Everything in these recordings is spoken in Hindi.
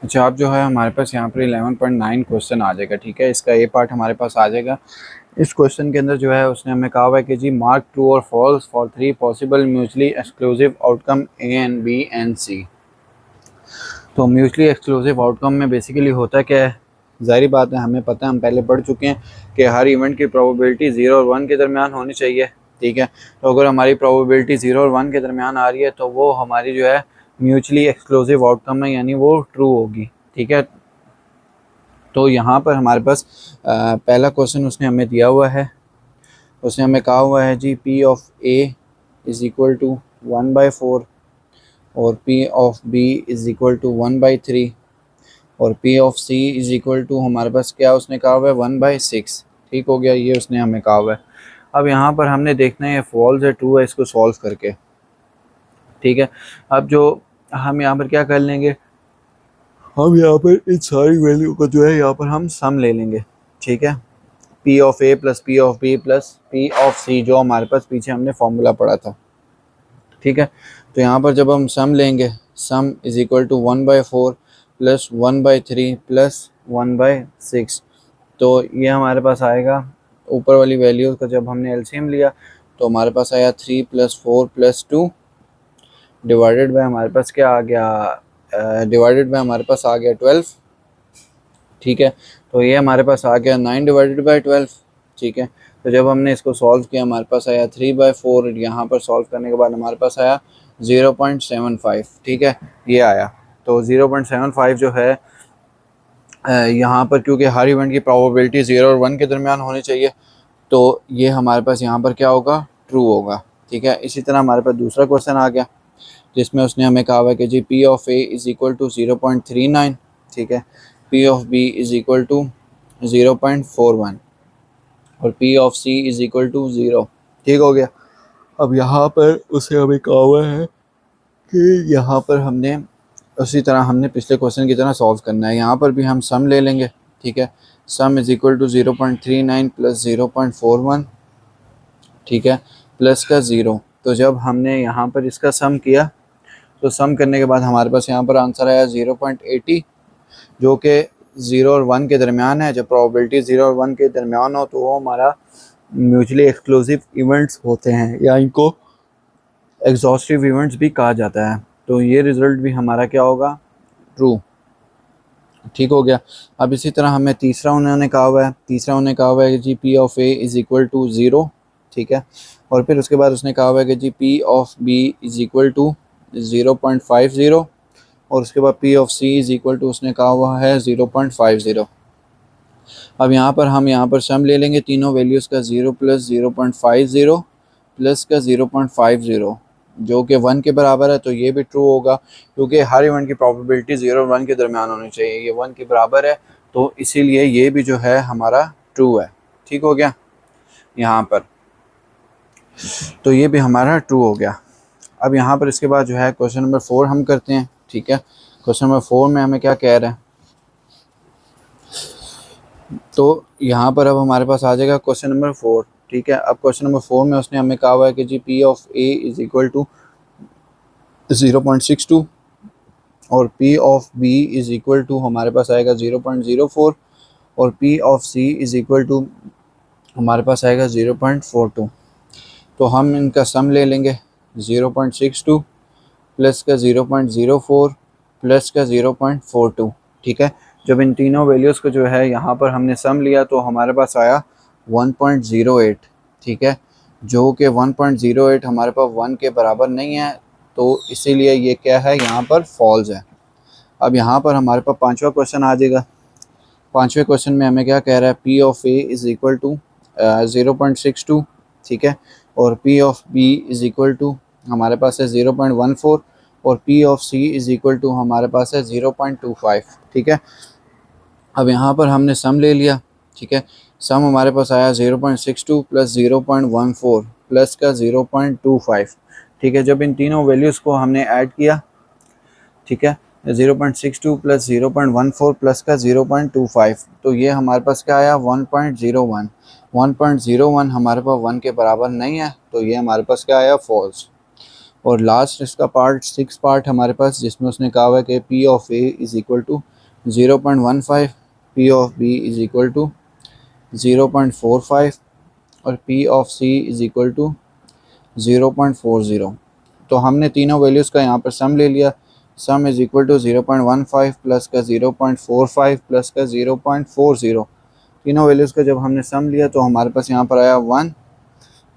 अच्छा, अब जो है हमारे पास यहाँ पर 11.9 क्वेश्चन आ जाएगा। ठीक है, इसका ए पार्ट हमारे पास आ जाएगा। इस क्वेश्चन के अंदर जो है उसने हमें कहा हुआ है कि जी मार्क ट्रू और false for 3 possible mutually exclusive outcome A and B and C. तो म्यूचुअली एक्सक्लूसिव आउटकम में बेसिकली होता है क्या है, ज़ाहिर बात है, हमें पता है, हम पहले पढ़ चुके हैं कि हर इवेंट की प्रोबेबिलिटी 0 और 1 के दरमियान होनी चाहिए। ठीक है, तो अगर हमारी प्रोबेबिलिटी 0 और 1 के दरमियान आ रही है तो वो हमारी जो है म्यूचुअली एक्सक्लूसिव आउटकम है, यानी वो ट्रू होगी। ठीक है, तो यहाँ पर हमारे पास पहला क्वेश्चन उसने हमें दिया हुआ है। उसने हमें कहा हुआ है जी P of A is equal to 1/4 और P of B is equal to 1/3 और P of C is equal to हमारे पास क्या उसने कहा हुआ है 1/6। ठीक हो गया, ये उसने हमें कहा हुआ है। अब यहाँ पर हमने देखना है फॉल्स है ट्रू है इसको सॉल्व करके। ठीक है, अब जो हम यहाँ पर क्या कर लेंगे, हम यहाँ पर इन सारी वैल्यू को जो है यहाँ पर हम सम ले लेंगे। ठीक है, P of A plus P of B plus P of C, जो हमारे पास पीछे हमने फॉर्मूला पढ़ा था। ठीक है, तो यहाँ पर जब हम सम लेंगे, sum is equal to 1/4 plus 1/3 plus 1/6, तो ये हमारे पास आएगा। ऊपर वाली वैल्यूज़ का जब हमने एलसीएम लिया तो हमारे पास आया 3 + 4 + 2 डिवाइडेड बाय हमारे पास क्या आ गया, डिवाइडेड बाय हमारे पास आ गया 12। ठीक है, तो ये हमारे पास आ गया 9/12। ठीक है, तो जब हमने इसको सॉल्व किया हमारे पास आया 3/4। यहाँ पर सॉल्व करने के बाद हमारे पास आया 0.75। ठीक है, ये आया। तो 0.75 जो है यहाँ पर, क्योंकि हर इवेंट की प्रोबेबिलिटी 0 और 1 के दरमियान होनी चाहिए, तो ये हमारे पास यहाँ पर क्या होगा, ट्रू होगा। ठीक है, इसी तरह हमारे पास दूसरा क्वेश्चन आ गया जिसमें उसने हमें कहा हुआ है कि जी P of A is equal to 0.39। ठीक है, P of B is equal to 0.41 और P of C is equal to 0। ठीक हो गया। अब यहाँ पर उसे हमें कहा हुआ है कि यहाँ पर हमने उसी तरह हमने पिछले क्वेश्चन की तरह सॉल्व करना है। यहाँ पर भी हम सम ले लेंगे। ठीक है, sum is equal to 0.39 plus 0.41। ठीक है, प्लस का 0। तो जब हमने यहाँ पर इसका सम किया तो सम करने के बाद हमारे पास यहाँ पर आंसर आया 0.80, जो कि 0 और 1 के दरमियान है। जब प्रोबेबिलिटी 0 और 1 के दरमियान हो तो वो हमारा म्यूचुअली एक्सक्लूसिव इवेंट्स होते हैं, या इनको एग्जॉस्टिव इवेंट्स भी कहा जाता है। तो ये रिज़ल्ट भी हमारा क्या होगा, ट्रू। ठीक हो गया। अब इसी तरह हमें तीसरा उन्होंने कहा हुआ है, कि जी P of A is equal to 0। ठीक है, और फिर उसके बाद उसने कहा हुआ है कि जी P of B is equal to 0.50 और उसके बाद P of C is equal to उसने कहा हुआ है 0.50। अब यहाँ पर हम यहाँ पर सम ले लेंगे तीनों वैल्यूज़ का, 0 + 0.50 प्लस का 0.50, जो कि 1 के बराबर है। तो ये भी ट्रू होगा क्योंकि हर इवेंट की प्रोबेबिलिटी 0 और 1 के दरमियान होनी चाहिए। ये 1 के बराबर है तो इसीलिए ये भी जो है हमारा ट्रू है। ठीक हो गया यहाँ पर, तो ये भी हमारा ट्रू हो गया। अब यहाँ पर इसके बाद जो है क्वेश्चन नंबर 4 हम करते हैं। ठीक है, क्वेश्चन नंबर 4 में हमें क्या कह रहा है, तो यहाँ पर अब हमारे पास आ जाएगा क्वेश्चन नंबर 4। ठीक है, अब क्वेश्चन नंबर 4 में उसने हमें कहा हुआ है कि जी P of A is equal to 0.62 और P of B is equal to हमारे पास आएगा 0.04 और P of C is equal to हमारे पास आएगा 0.42। तो हम इनका सम ले लेंगे, 0.62 प्लस का 0.04 प्लस का 0.42। ठीक है, जब इन तीनों वैल्यूज़ को जो है यहाँ पर हमने सम लिया तो हमारे पास आया 1.08। ठीक है, जो कि 1.08 हमारे पास 1 के बराबर नहीं है, तो इसीलिए ये क्या है, यहाँ पर फॉल्स है। अब यहाँ पर हमारे पास पांचवा क्वेश्चन आ जाएगा। पांचवें क्वेश्चन में हमें क्या कह रहा है, P of A is equal to 0.62। ठीक है, और P of B is equal to हमारे पास है 0.14 और P of C is equal to हमारे पास है 0.25। ठीक है, अब यहाँ पर हमने सम ले लिया। ठीक है, सम हमारे पास आया 0.62 प्लस 0.14 प्लस का 0.25। ठीक है, जब इन तीनों वैल्यूज़ को हमने ऐड किया, ठीक है, 0.62 प्लस 0.14 प्लस का 0.25, तो ये हमारे पास क्या आया 1.01। 1.01 हमारे पास 1 के बराबर नहीं है, तो ये हमारे पास क्या आया, फॉल्स। और लास्ट इसका पार्ट 6 पार्ट हमारे पास, जिसमें उसने कहा हुआ है कि P of A is equal to 0.15, P of B is equal to 0.45 और P of C is equal to 0.40। तो हमने तीनों वैल्यूज़ का यहाँ पर सम ले लिया। Sum is equal to 0.15 plus का 0.45 प्लस का 0.40। तीनों वैल्यूज़ का जब हमने सम लिया तो हमारे पास यहाँ पर आया 1,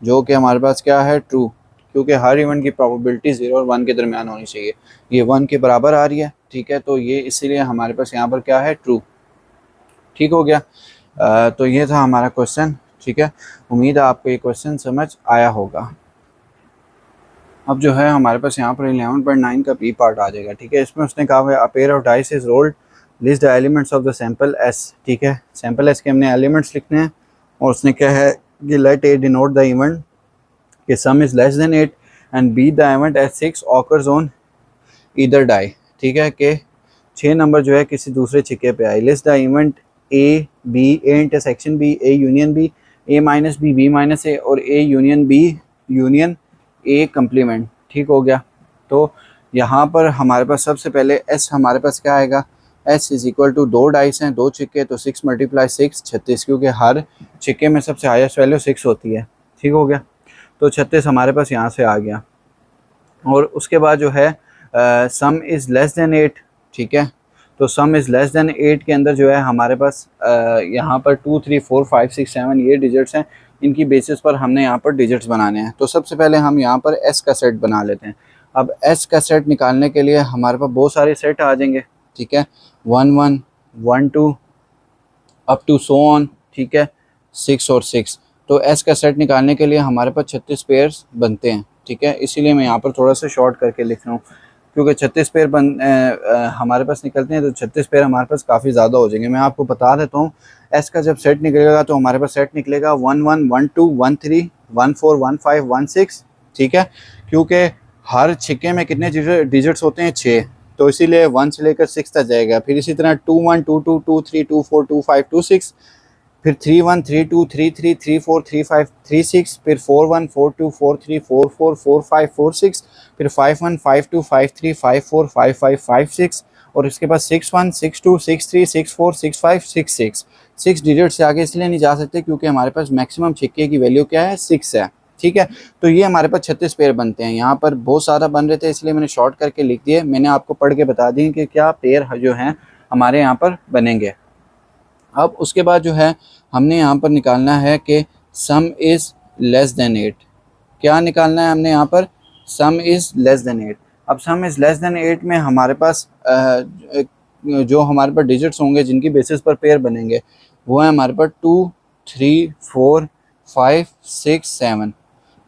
जो कि हमारे पास क्या है, ट्रू, क्योंकि हर इवेंट की प्रोबेबिलिटी 0 और 1 के दरमियान होनी चाहिए। ये 1 के बराबर आ रही है, ठीक है, तो ये इसीलिए हमारे पास यहाँ पर क्या है, ट्रू। ठीक हो गया। तो ये था हमारा क्वेश्चन, ठीक है। उम्मीद है आपको ये क्वेश्चन समझ आया होगा। अब जो है हमारे पास यहाँ पर 11.9 का पी पार्ट आ जाएगा, ठीक है। इसमें उसने कहा है a pair of dice is rolled, list the elements of the sample S, ठीक है। सैंपल एस के हमने एलिमेंट्स लिखने हैं और उसने क्या है कि let A denote the event कि sum is less than 8 and B the event at 6 occurs on either die, ठीक है, कि 6 नंबर जो है किसी दूसरे छिक्के पे आए। List the event A B, A intersection B, A union B, A minus B, B minus A और A union B union A complement, ठीक हो गया। तो यहाँ पर हमारे पास सबसे पहले एस हमारे पास क्या आएगा, S is equal to 2 dice हैं, 2 छिक्के, तो 6 मल्टीप्लाई 6 36, क्योंकि हर छिक्के में सबसे हाईएस्ट वैल्यू 6 होती है, ठीक हो गया। तो 36 हमारे पास यहाँ से आ गया। और उसके बाद जो है सम इज़ लेस देन 8, ठीक है। तो सम इज़ लेस देन 8 के अंदर जो है हमारे पास यहाँ पर 2 3 4 5 6 7 ये डिजिट्स हैं। इनकी बेसिस पर हमने यहाँ पर डिजिट्स बनाने हैं। तो सबसे पहले हम यहाँ पर एस का सेट बना लेते हैं। अब एस का सेट निकालने के लिए हमारे पास बहुत सारे सेट आ जाएंगे, ठीक है, 1 1 1 2 अप टू सो ऑन, ठीक है, 6 और 6। तो एस का सेट निकालने के लिए हमारे पास 36 पेयर्स बनते हैं, ठीक है। इसीलिए मैं यहाँ पर थोड़ा सा शॉर्ट करके लिख रहा हूँ, क्योंकि 36 पेयर हमारे पास निकलते हैं तो 36 पेयर हमारे पास काफ़ी ज़्यादा हो जाएंगे। मैं आपको बता देता हूँ, एस का जब सेट निकलेगा तो हमारे पास सेट निकलेगा 1 1 1 2 1 3 1 4 1 5 1 6, ठीक है, क्योंकि हर छिक्के में कितने डिजिट्स होते हैं, 6, तो इसीलिए 1 से लेकर 6 तक जाएगा। फिर इसी तरह 2 1 2 2 2 3 2 4 2 5 2 6, फिर 3 1 3 2 3 3 3 4 3 5 3 6, फिर 4 1 4 2 4 3 4 4 4 5 4 6, फिर 5 1 5 2 5 3 5 4 5 5 5 6, और इसके बाद 6 1 6 2 6 3 6 4 6 5 6 6। 6 डिजिट से आगे इसलिए नहीं जा सकते क्योंकि हमारे पास मैक्सिमम छिक्के की वैल्यू क्या है, 6 है, ठीक है। तो ये हमारे पास 36 पेयर बनते हैं। यहाँ पर बहुत सारा बन रहे थे इसलिए मैंने शॉर्ट करके लिख दिए। मैंने आपको पढ़ के बता दी कि क्या पेयर जो हैं हमारे यहाँ पर बनेंगे। अब उसके बाद जो है हमने यहाँ पर निकालना है कि सम इज़ लेस देन 8। क्या निकालना है हमने यहाँ पर, सम इज़ लेस देन 8। अब सम इज़ लेस देन 8 में हमारे पास जो हमारे पास डिजिट्स होंगे जिनकी बेसिस पर पेयर बनेंगे वो है हमारे पास 2 3 4 5 6 7।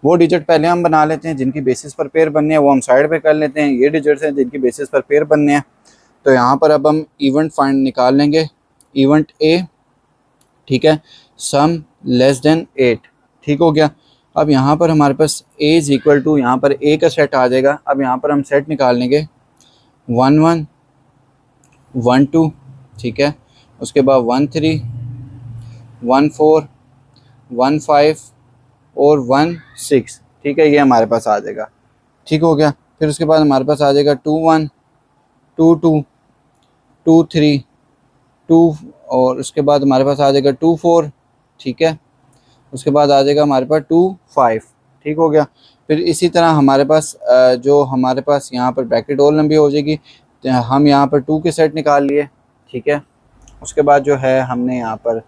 वो डिजिट पहले हम बना लेते हैं जिनकी बेसिस पर पेयर बनने हैं, वो हम साइड पे कर लेते हैं। ये डिजिट्स हैं जिनकी बेसिस पर पेयर बनने हैं। तो यहाँ पर अब हम इवेंट फाइंड निकाल लेंगे, इवेंट ए, ठीक है, सम लेस देन 8, ठीक हो गया। अब यहाँ पर हमारे पास a इज़ इक्वल टू, यहाँ पर a का सेट आ जाएगा। अब यहाँ पर हम सेट निकाल लेंगे 1 1 1 2, ठीक है, उसके बाद 1 3 1 4 1 5 और 1 6, ठीक है, ये हमारे पास आ जाएगा, ठीक हो गया। फिर उसके बाद हमारे पास आ जाएगा 2 1 2 2 2 3 2, और उसके बाद हमारे पास आ जाएगा 2 4, ठीक है, उसके बाद आ जाएगा हमारे पास 2 5, ठीक हो गया। फिर इसी तरह हमारे पास जो हमारे पास यहाँ पर ब्रैकेट और लंबी हो जाएगी। तो हम यहाँ पर 2 के सेट निकाल लिए, ठीक है। उसके बाद जो है हमने यहाँ पर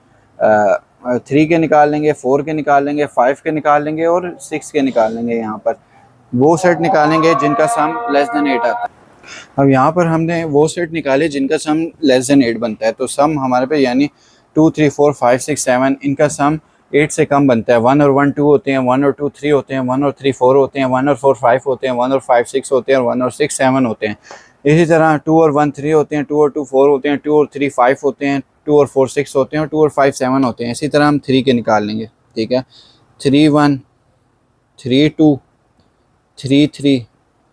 3 के निकाल लेंगे, 4 के निकाल लेंगे, 5 के निकाल लेंगे और 6 के निकाल लेंगे। यहाँ पर वो सेट निकालेंगे जिनका सम लेस देन 8 आता है। अब यहाँ पर हमने वो सेट निकाले जिनका सम लेस देन 8 बनता है। तो सम हमारे पे यानी 2 3 4 5 6 7 इनका सम 8 से कम बनता है। 1 और 1 2 होते हैं, 1 और 2 3 होते हैं, 1 और 3 4 होते हैं, 1 और 4 5 होते हैं, 1 और 5 6 होते हैं और 1 और 6 7 होते हैं। इसी तरह 2 और 1 3 होते हैं, 2 और 2 4 होते हैं, 2 और 3 5 होते हैं, 2 और 4 6 होते हैं और 2 और 5 7 होते हैं। इसी तरह हम 3 के निकाल लेंगे, ठीक है। 3 1 3 2 3 3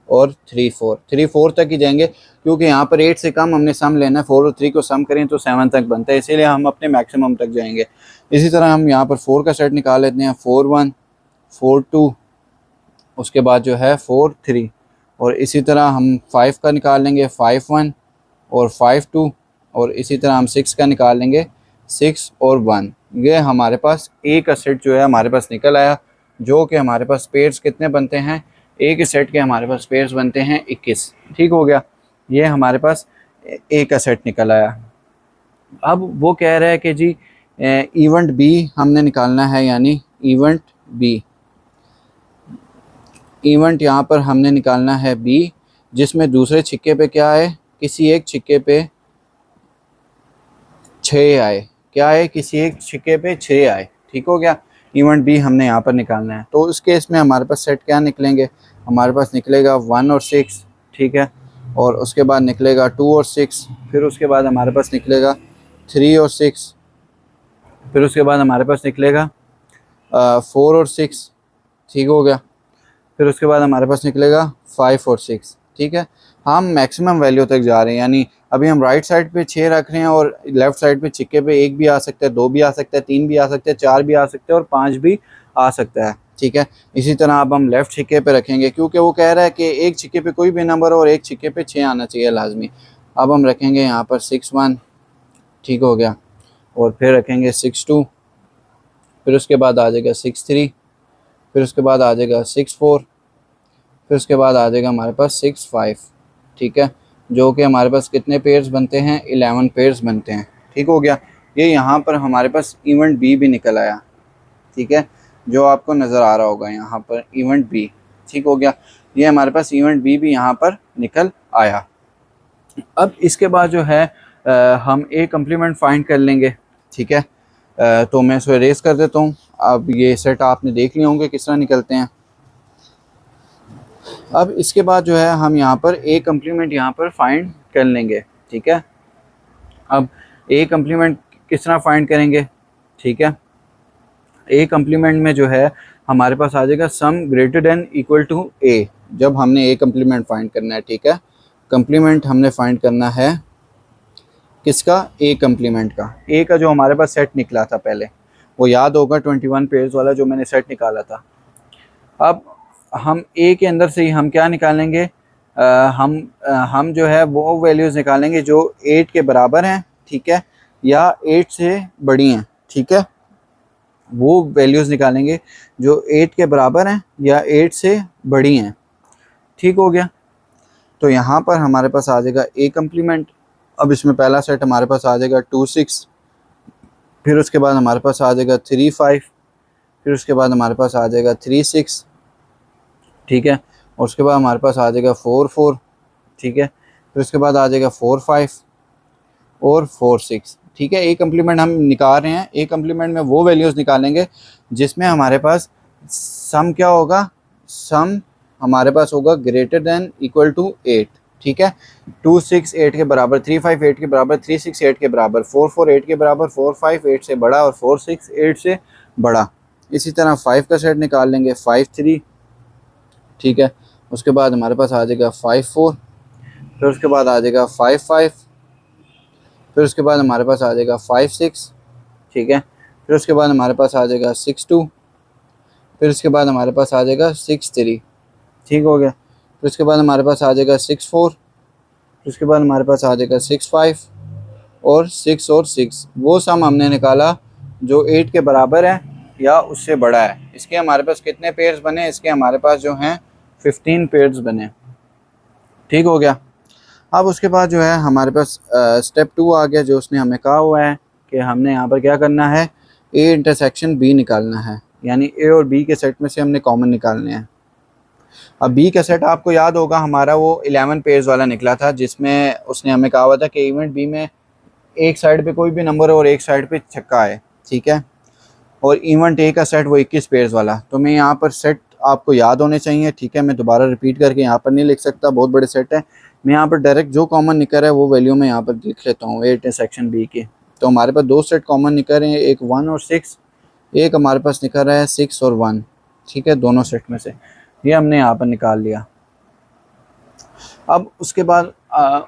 और 3 4, 3 4 तक ही जाएंगे क्योंकि यहाँ पर 8 से कम हमने सम लेना है। 4 और 3 को सम करें तो 7 तक बनता है, इसीलिए हम अपने मैक्सिमम तक जाएंगे। इसी तरह हम यहाँ पर 4 का सेट निकाल लेते हैं, 4 1 4 2, उसके बाद जो है 4 3, और इसी तरह हम 5 का निकाल लेंगे, 5 1 और 5 2, और इसी तरह हम 6 का निकाल लेंगे, 6 और 1। ये हमारे पास एक सेट जो है हमारे पास निकल आया, जो कि हमारे पास पेयर्स कितने बनते हैं, एक सेट के हमारे पास पेयर्स बनते हैं 21। ठीक हो गया, ये हमारे पास एक सेट निकल आया। अब वो कह रहा है कि जी इवेंट बी हमने निकालना है, यानी इवेंट बी, इवेंट यहाँ पर हमने निकालना है बी, जिसमें दूसरे छिक्के पे क्या है, किसी एक छिक्के पे 6 आए, क्या है, किसी एक छिक्के पे 6 आए। ठीक हो गया, इवेंट बी हमने यहाँ पर निकालना है। तो उस केस में हमारे पास सेट क्या निकलेंगे, हमारे पास निकलेगा 1 और 6, ठीक है, और उसके बाद निकलेगा 2 और 6, फिर उसके बाद हमारे पास निकलेगा 3 और 6, फिर उसके बाद हमारे पास निकलेगा 4 और 6। ठीक हो गया, फिर उसके बाद हमारे पास निकलेगा 5 और 6। ठीक है, हम मैक्सिमम वैल्यू तक जा रहे हैं, यानी अभी हम राइट साइड पे 6 रख रहे हैं और लेफ़्ट साइड पे छिक्के पे 1 भी आ सकता है, 2 भी आ सकता है, 3 भी आ सकते हैं, 4 भी आ सकते हैं और 5 भी आ सकता है। ठीक है, इसी तरह अब हम लेफ़्ट छिक्के पे रखेंगे, क्योंकि वो कह रहा है कि एक छिक्के पे कोई भी नंबर हो और एक छिक्के पे 6 आना चाहिए लाजमी। अब हम रखेंगे यहाँ पर 6 1, ठीक हो गया, और फिर रखेंगे 6 2, फिर उसके बाद आ जाएगा 6 3, फिर उसके बाद आ जाएगा 6 4, फिर उसके बाद आ जाएगा हमारे पास 6 5। ठीक है, जो कि हमारे पास कितने पेयर्स बनते हैं, 11 पेयर्स बनते हैं। ठीक हो गया, ये यहाँ पर हमारे पास इवेंट बी भी निकल आया। ठीक है, जो आपको नज़र आ रहा होगा यहाँ पर इवेंट बी। ठीक हो गया, ये हमारे पास इवेंट बी भी यहाँ पर निकल आया। अब इसके बाद जो है हम ए कम्प्लीमेंट फाइंड कर लेंगे। ठीक है, तो मैं इसको रेस कर देता हूँ। अब ये सेट आपने देख लिए होंगे किस तरह निकलते हैं। अब इसके बाद जो है हम यहाँ पर ए कम्प्लीमेंट यहाँ पर फाइंड कर लेंगे। ठीक है, अब ए कम्प्लीमेंट किस तरह फाइंड करेंगे। ठीक है, ए कम्प्लीमेंट में जो है हमारे पास आ जाएगा sum greater than equal to A, जब हमने ए कम्प्लीमेंट फाइंड करना है। ठीक है, कम्प्लीमेंट हमने फाइंड करना है किसका, ए कम्प्लीमेंट का। ए का जो हमारे पास सेट निकला था पहले, वो याद होगा 21 पेयर्स वाला जो मैंने सेट निकाला था। अब हम ए के अंदर से ही हम क्या निकालेंगे, हम जो है वो वैल्यूज़ निकालेंगे जो 8 के बराबर हैं। ठीक है, या 8 से बड़ी हैं। ठीक है, वो वैल्यूज़ निकालेंगे जो 8 के बराबर हैं या 8 से बड़ी हैं। ठीक हो गया, तो यहाँ पर हमारे पास आ जाएगा ए कम्प्लीमेंट। अब इसमें पहला सेट हमारे पास आ जाएगा 2 6, फिर उसके बाद हमारे पास आ जाएगा 3 5, फिर उसके बाद हमारे पास आ जाएगा 3 6। ठीक है, और उसके बाद हमारे पास आ जाएगा 4 4। ठीक है, फिर उसके बाद आ जाएगा 4 5 और 4 6। ठीक है, ए कम्प्लीमेंट हम निकाल रहे हैं। ए कम्प्लीमेंट में वो वैल्यूज़ निकालेंगे जिसमें हमारे पास सम क्या होगा, सम हमारे पास होगा ग्रेटर देन इक्वल टू 8। ठीक है, 2 6 8 के बराबर, 3 5 8 के बराबर, 3 6 8 के बराबर, 4 4 8 के बराबर, 4 5 8 से बड़ा और 4 6 8 से बड़ा। इसी तरह 5 का सेट निकाल लेंगे, 5 3। ठीक है, उसके बाद हमारे पास आ जाएगा 5 4, फिर उसके बाद आ जाएगा 5 5, फिर उसके बाद हमारे पास आ जाएगा 5 6। ठीक है, फिर उसके बाद हमारे पास आ जाएगा 6 2, फिर उसके बाद हमारे पास आ जाएगा 6 3। ठीक हो गया, फिर उसके बाद हमारे पास आ जाएगा 6 4, फिर उसके बाद हमारे पास आ जाएगा 6 5 और 6 और 6। वो सम हमने निकाला जो 8 के बराबर है या उससे बड़ा है। इसके हमारे पास कितने पेयर्स बने, इसके हमारे पास जो हैं 15 पेयर्स बने। ठीक हो गया, अब उसके बाद जो है हमारे पास स्टेप 2 आ गया, जो उसने हमें कहा हुआ है कि हमने यहाँ पर क्या करना है, ए इंटरसेक्शन बी निकालना है, यानी ए और बी के सेट में से हमने कॉमन निकालने हैं। अब बी का सेट आपको याद होगा हमारा वो 11 पेयर्स वाला निकला था, जिसमें उसने हमें कहा हुआ था कि इवेंट बी में एक साइड पे कोई भी नंबर और एक साइड पे छक्का है। ठीक है, और इवेंट ए का सेट वो 21 पेयर्स वाला। तो मैं यहाँ पर सेट आपको याद होने चाहिए। ठीक है, मैं दोबारा रिपीट करके यहाँ पर नहीं लिख सकता, बहुत बड़े सेट है। मैं यहाँ पर डायरेक्ट जो कॉमन निकल है वो वैल्यू मैं यहाँ पर लिख लेता हूँ, ए इंटरसेक्शन बी की। तो हमारे पास 2 सेट कॉमन निकल रहे हैं, एक 1 और 6, एक हमारे पास निकल रहा है 6 और 1। ठीक है, दोनों सेट में से ये हमने यहाँ पर निकाल लिया। अब उसके बाद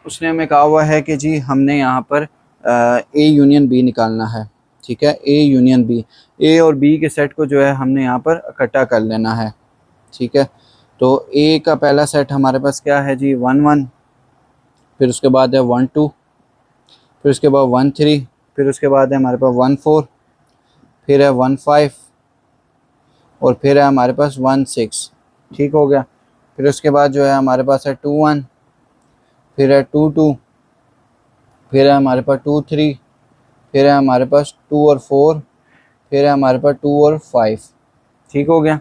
उसने हमें कहा हुआ है कि जी हमने यहाँ पर ए यूनियन बी निकालना है। ठीक है, ए यूनियन बी, ए और बी के सेट को जो है हमने यहाँ पर इकट्ठा कर लेना है। ठीक है, तो ए का पहला सेट हमारे पास क्या है जी, 1 1, फिर उसके बाद है 1 2, फिर उसके बाद 1 3, फिर उसके बाद है हमारे पास 1 4, फिर है 1 5 और फिर है हमारे पास 1 6। ठीक हो गया। फिर उसके बाद जो है हमारे पास है 2 1, फिर है 2 2, फिर है हमारे पास 2 3, फिर है हमारे पास 2 और 4, फिर है हमारे पास 2 और 5। ठीक हो गया।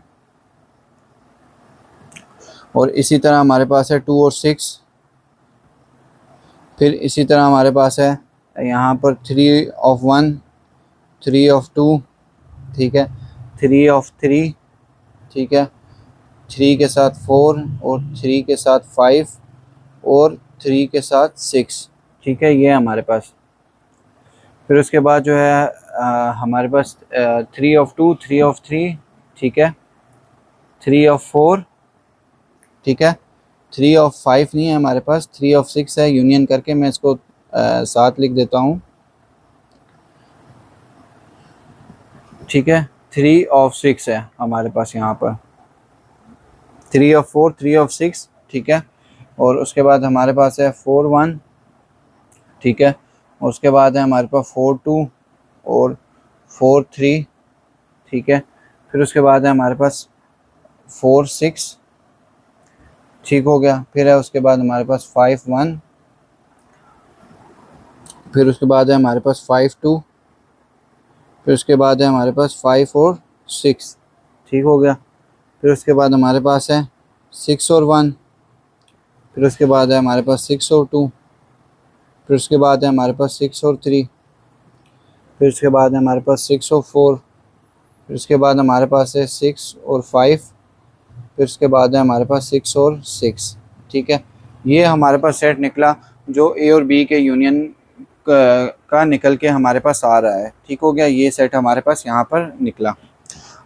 और इसी तरह हमारे पास है 2 और 6, फिर इसी तरह हमारे पास है यहाँ पर 3 ऑफ 1, 3 ऑफ 2, ठीक है, 3 ऑफ 3, ठीक है, 3 के साथ 4 और 3 के साथ 5 और 3 के साथ 6। ठीक है, ये है हमारे पास। फिर उसके बाद जो है हमारे पास 3 ऑफ 2, 3 ऑफ 3, ठीक है, 3 ऑफ 4, ठीक है, 3 ऑफ 5 नहीं है हमारे पास, 3 ऑफ 6 है। यूनियन करके मैं इसको साथ लिख देता हूँ, ठीक है। 3 ऑफ 6 है हमारे पास यहाँ पर, 3 ऑफ 4, 3 ऑफ 6, ठीक है। और उसके बाद हमारे पास है 4 1, ठीक है। और उसके बाद है हमारे पास 4 2 और 4 3, ठीक है। फिर उसके बाद है हमारे पास 4 6, ठीक हो गया। फिर है उसके बाद हमारे पास 5 1, फिर उसके बाद है हमारे पास 5 2, फिर उसके बाद है हमारे पास 5 और 6, ठीक हो गया। फिर उसके बाद हमारे पास है 6 और 1, फिर उसके बाद है हमारे पास 6 और 2, फिर उसके बाद है हमारे पास 6 और 3, फिर उसके बाद है हमारे पास 6 और 4, फिर उसके बाद हमारे पास है 6 और 5, फिर उसके बाद है हमारे पास 6 और 6, ठीक है। ये हमारे पास सेट निकला जो ए और बी के यूनियन का निकल के हमारे पास आ रहा है। ठीक हो गया, ये सेट हमारे पास यहाँ पर निकला।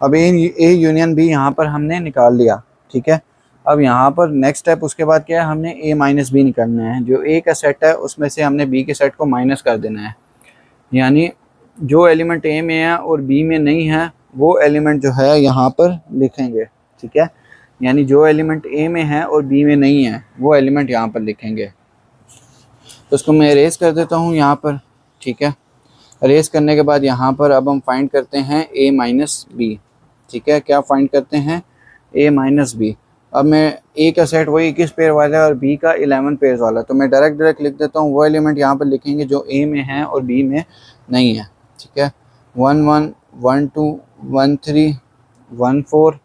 अब ए यूनियन बी यहाँ पर हमने निकाल लिया, ठीक है। अब यहाँ पर नेक्स्ट स्टेप उसके बाद क्या है, हमने ए माइनस बी निकालना है। जो ए का सेट है उसमें से हमने बी के सेट को माइनस कर देना है, यानी जो एलिमेंट ए में है और बी में नहीं है वो एलिमेंट जो है यहाँ पर लिखेंगे, ठीक है। यानी जो एलिमेंट ए में है और बी में नहीं है वो एलिमेंट यहाँ पर लिखेंगे। तो उसको मैं इरेज कर देता हूँ यहाँ पर, ठीक है। इरेज करने के बाद यहाँ पर अब हम फाइंड करते हैं ए माइनस बी, ठीक है। क्या फाइंड करते हैं, ए माइनस बी। अब मैं ए का सेट वही 21 पेयर वाला है और बी का 11 पेयर वाला, तो मैं डायरेक्ट लिख देता हूँ। वो एलिमेंट यहाँ पर लिखेंगे जो ए में है और बी में नहीं है, ठीक है। 1 1 1 2 1 3 1 4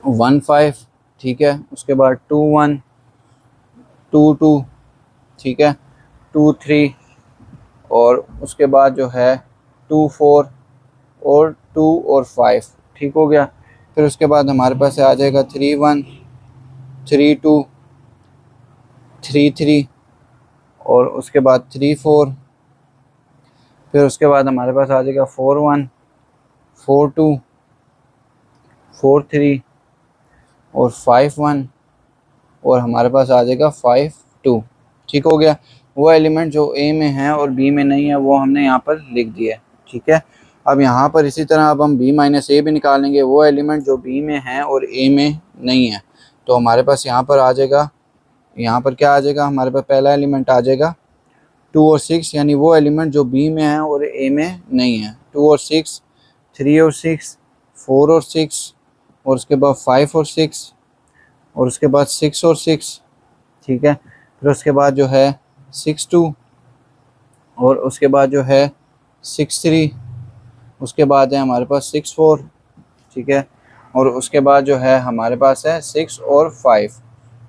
1 5, ठीक है। उसके बाद 2 1 2 2, ठीक है, 2 3 और उसके बाद जो है 2 4 और 2 और 5, ठीक हो गया। फिर उसके बाद हमारे पास आ जाएगा 3 1 3 2 3 3 और उसके बाद 3 4, फिर उसके बाद हमारे पास आ जाएगा 4 1 4 2 4 3 और 5 1 और हमारे पास आ जाएगा 5 2, ठीक हो गया। वो एलिमेंट जो ए में है और बी में नहीं है वो हमने यहाँ पर लिख दिया है, ठीक है। अब यहाँ पर इसी तरह अब हम बी माइनस ए भी निकालेंगे, वो एलिमेंट जो बी में है और ए में नहीं है। तो हमारे पास यहाँ पर आ जाएगा, यहाँ पर क्या आ जाएगा, हमारे पास पहला एलिमेंट आ जाएगा 2 और 6, यानी वो एलिमेंट जो बी में है और ए में नहीं है। 2 और 6, 3 और 6, 4 और 6 और उसके बाद 5 और 6 और उसके बाद 6 और 6, ठीक है। फिर उसके बाद जो है 6 2 और उसके बाद जो है 6 3, उसके बाद है हमारे पास 6 4, ठीक है। और उसके बाद जो है हमारे पास है 6 और 5,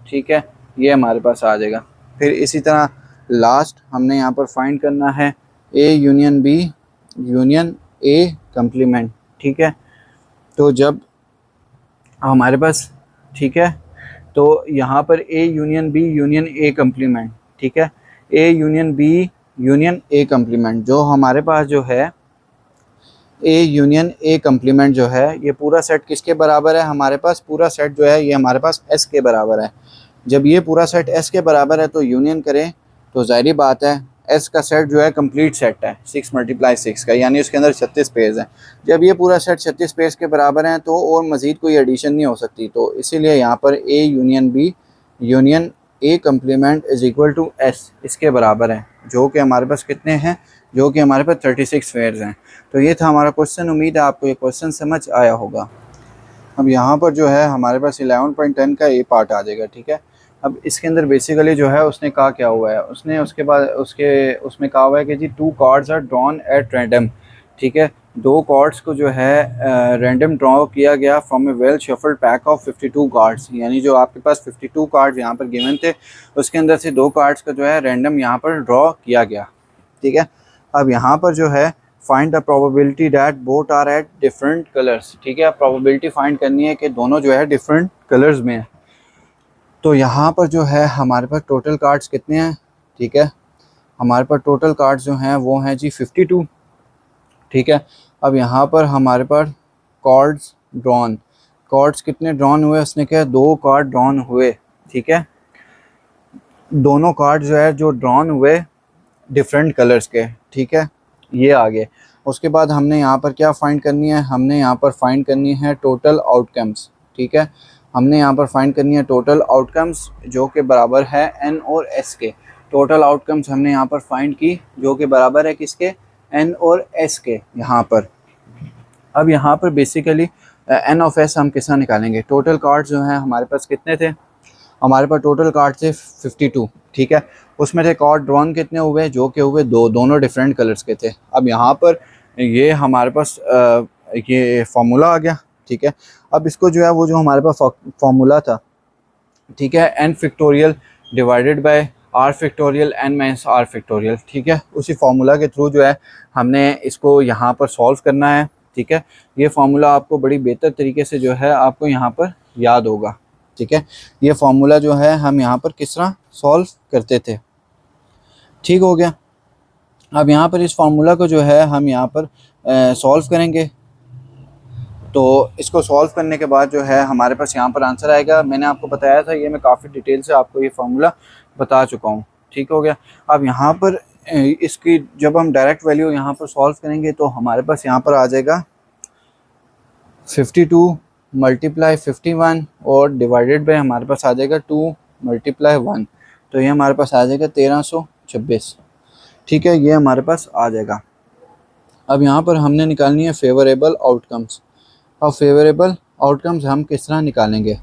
ठीक है। ये हमारे पास आ जाएगा। फिर इसी तरह लास्ट हमने यहाँ पर फाइंड करना है A union B union A complement, ठीक है। तो जब हमारे पास, ठीक है, तो यहाँ पर A union B union A complement, ठीक है। A union B union A complement, जो हमारे पास जो है ए यूनियन ए कम्प्लीमेंट जो है ये पूरा सेट किसके बराबर है, हमारे पास पूरा सेट जो है ये हमारे पास एस के बराबर है। जब ये पूरा सेट एस के बराबर है तो यूनियन करें तो जाहिर बात है एस का सेट जो है कंप्लीट सेट है 6 × 6 का, यानी उसके अंदर 36 पेज हैं। जब ये पूरा सेट 36 पेज के बराबर हैं तो और मज़ीद कोई एडिशन नहीं हो सकती। तो इसीलिए यहाँ पर A union B union A complement is equal to S, इसके बराबर है, जो कि हमारे पास कितने हैं, जो कि हमारे पास 36 पेयर्स हैं। तो ये था हमारा क्वेश्चन। उम्मीद है आपको ये क्वेश्चन समझ आया होगा। अब यहाँ पर जो है हमारे पास 11.10 का ए पार्ट आ जाएगा, ठीक है। अब इसके अंदर बेसिकली जो है उसने कहा क्या हुआ है, उसने उसके बाद उसमें कहा हुआ है कि जी 2 cards are drawn at random, ठीक है। 2 कार्ड्स को जो है रैंडम ड्रॉ किया गया from A well shuffled pack of 52 cards, यानी जो आपके पास 52 कार्ड्स यहाँ पर गिवन थे, उसके अंदर से 2 कार्ड्स का जो है रैंडम यहाँ पर ड्रॉ किया गया, ठीक है। अब यहाँ पर जो है find the probability that both are at different colours, ठीक है। प्रोबेबिलिटी फाइंड करनी है कि दोनों जो है डिफरेंट कलर्स में है। तो यहाँ पर जो है हमारे पास टोटल कार्ड्स कितने हैं, ठीक है। हमारे पास टोटल कार्ड्स जो हैं वो हैं जी 52, ठीक है। अब यहाँ पर हमारे पास कार्ड्स ड्रॉन, कार्ड्स कितने ड्रॉन हुए, उसने कहा 2 कार्ड ड्रॉन हुए, ठीक है। दोनों कार्ड जो है जो ड्रॉन हुए डिफरेंट कलर्स के, ठीक है, ये आगे। उसके बाद हमने यहाँ पर क्या फाइंड करनी है, हमने यहाँ पर फाइंड करनी है टोटल आउटकम्स, ठीक है। हमने यहाँ पर फाइंड करनी है टोटल आउटकम्स जो कि बराबर है एन और एस के। टोटल आउटकम्स हमने यहाँ पर फाइंड की जो कि बराबर है किसके, एन और एस के यहाँ पर। अब यहाँ पर बेसिकली एन ऑफ एस हम किस तरह निकालेंगे, टोटल कार्ड्स जो हैं हमारे पास कितने थे, हमारे पास टोटल कार्ड थे 52, ठीक है। उसमें से कार्ड ड्रॉन कितने हुए, जो कि हुए 2, दोनों डिफरेंट कलर्स के थे। अब यहाँ पर ये हमारे पास ये फार्मूला आ गया, ठीक है। अब इसको जो है वो जो हमारे पास फार्मूला था, ठीक है, n factorial divided by r factorial n minus r factorial, ठीक है। उसी फार्मूला के थ्रू जो है हमने इसको यहाँ पर सॉल्व करना है, ठीक है। ये फार्मूला आपको बड़ी बेहतर तरीके से जो है आपको यहाँ पर याद होगा, ठीक है। ये फार्मूला जो है हम यहाँ पर किस तरह सॉल्व करते थे, ठीक हो गया। अब यहाँ पर इस फार्मूला को जो है हम यहाँ पर सॉल्व करेंगे। तो इसको सॉल्व करने के बाद जो है हमारे पास यहाँ पर आंसर आएगा। मैंने आपको बताया था, ये मैं काफ़ी डिटेल से आपको ये फार्मूला बता चुका हूँ, ठीक हो गया। अब यहाँ पर इसकी जब हम डायरेक्ट वैल्यू यहाँ पर सॉल्व करेंगे तो हमारे पास यहाँ पर आ जाएगा 52 मल्टीप्लाई 51 और डिवाइडेड बाय हमारे पास आ जाएगा 2 मल्टीप्लाई 1, तो ये हमारे पास आ जाएगा 1326, ठीक है। ये हमारे पास आ जाएगा। अब यहाँ पर हमने निकालनी है फेवरेबल आउटकम्स। अब फेवरेबल आउटकम्स हम किस तरह निकालेंगे,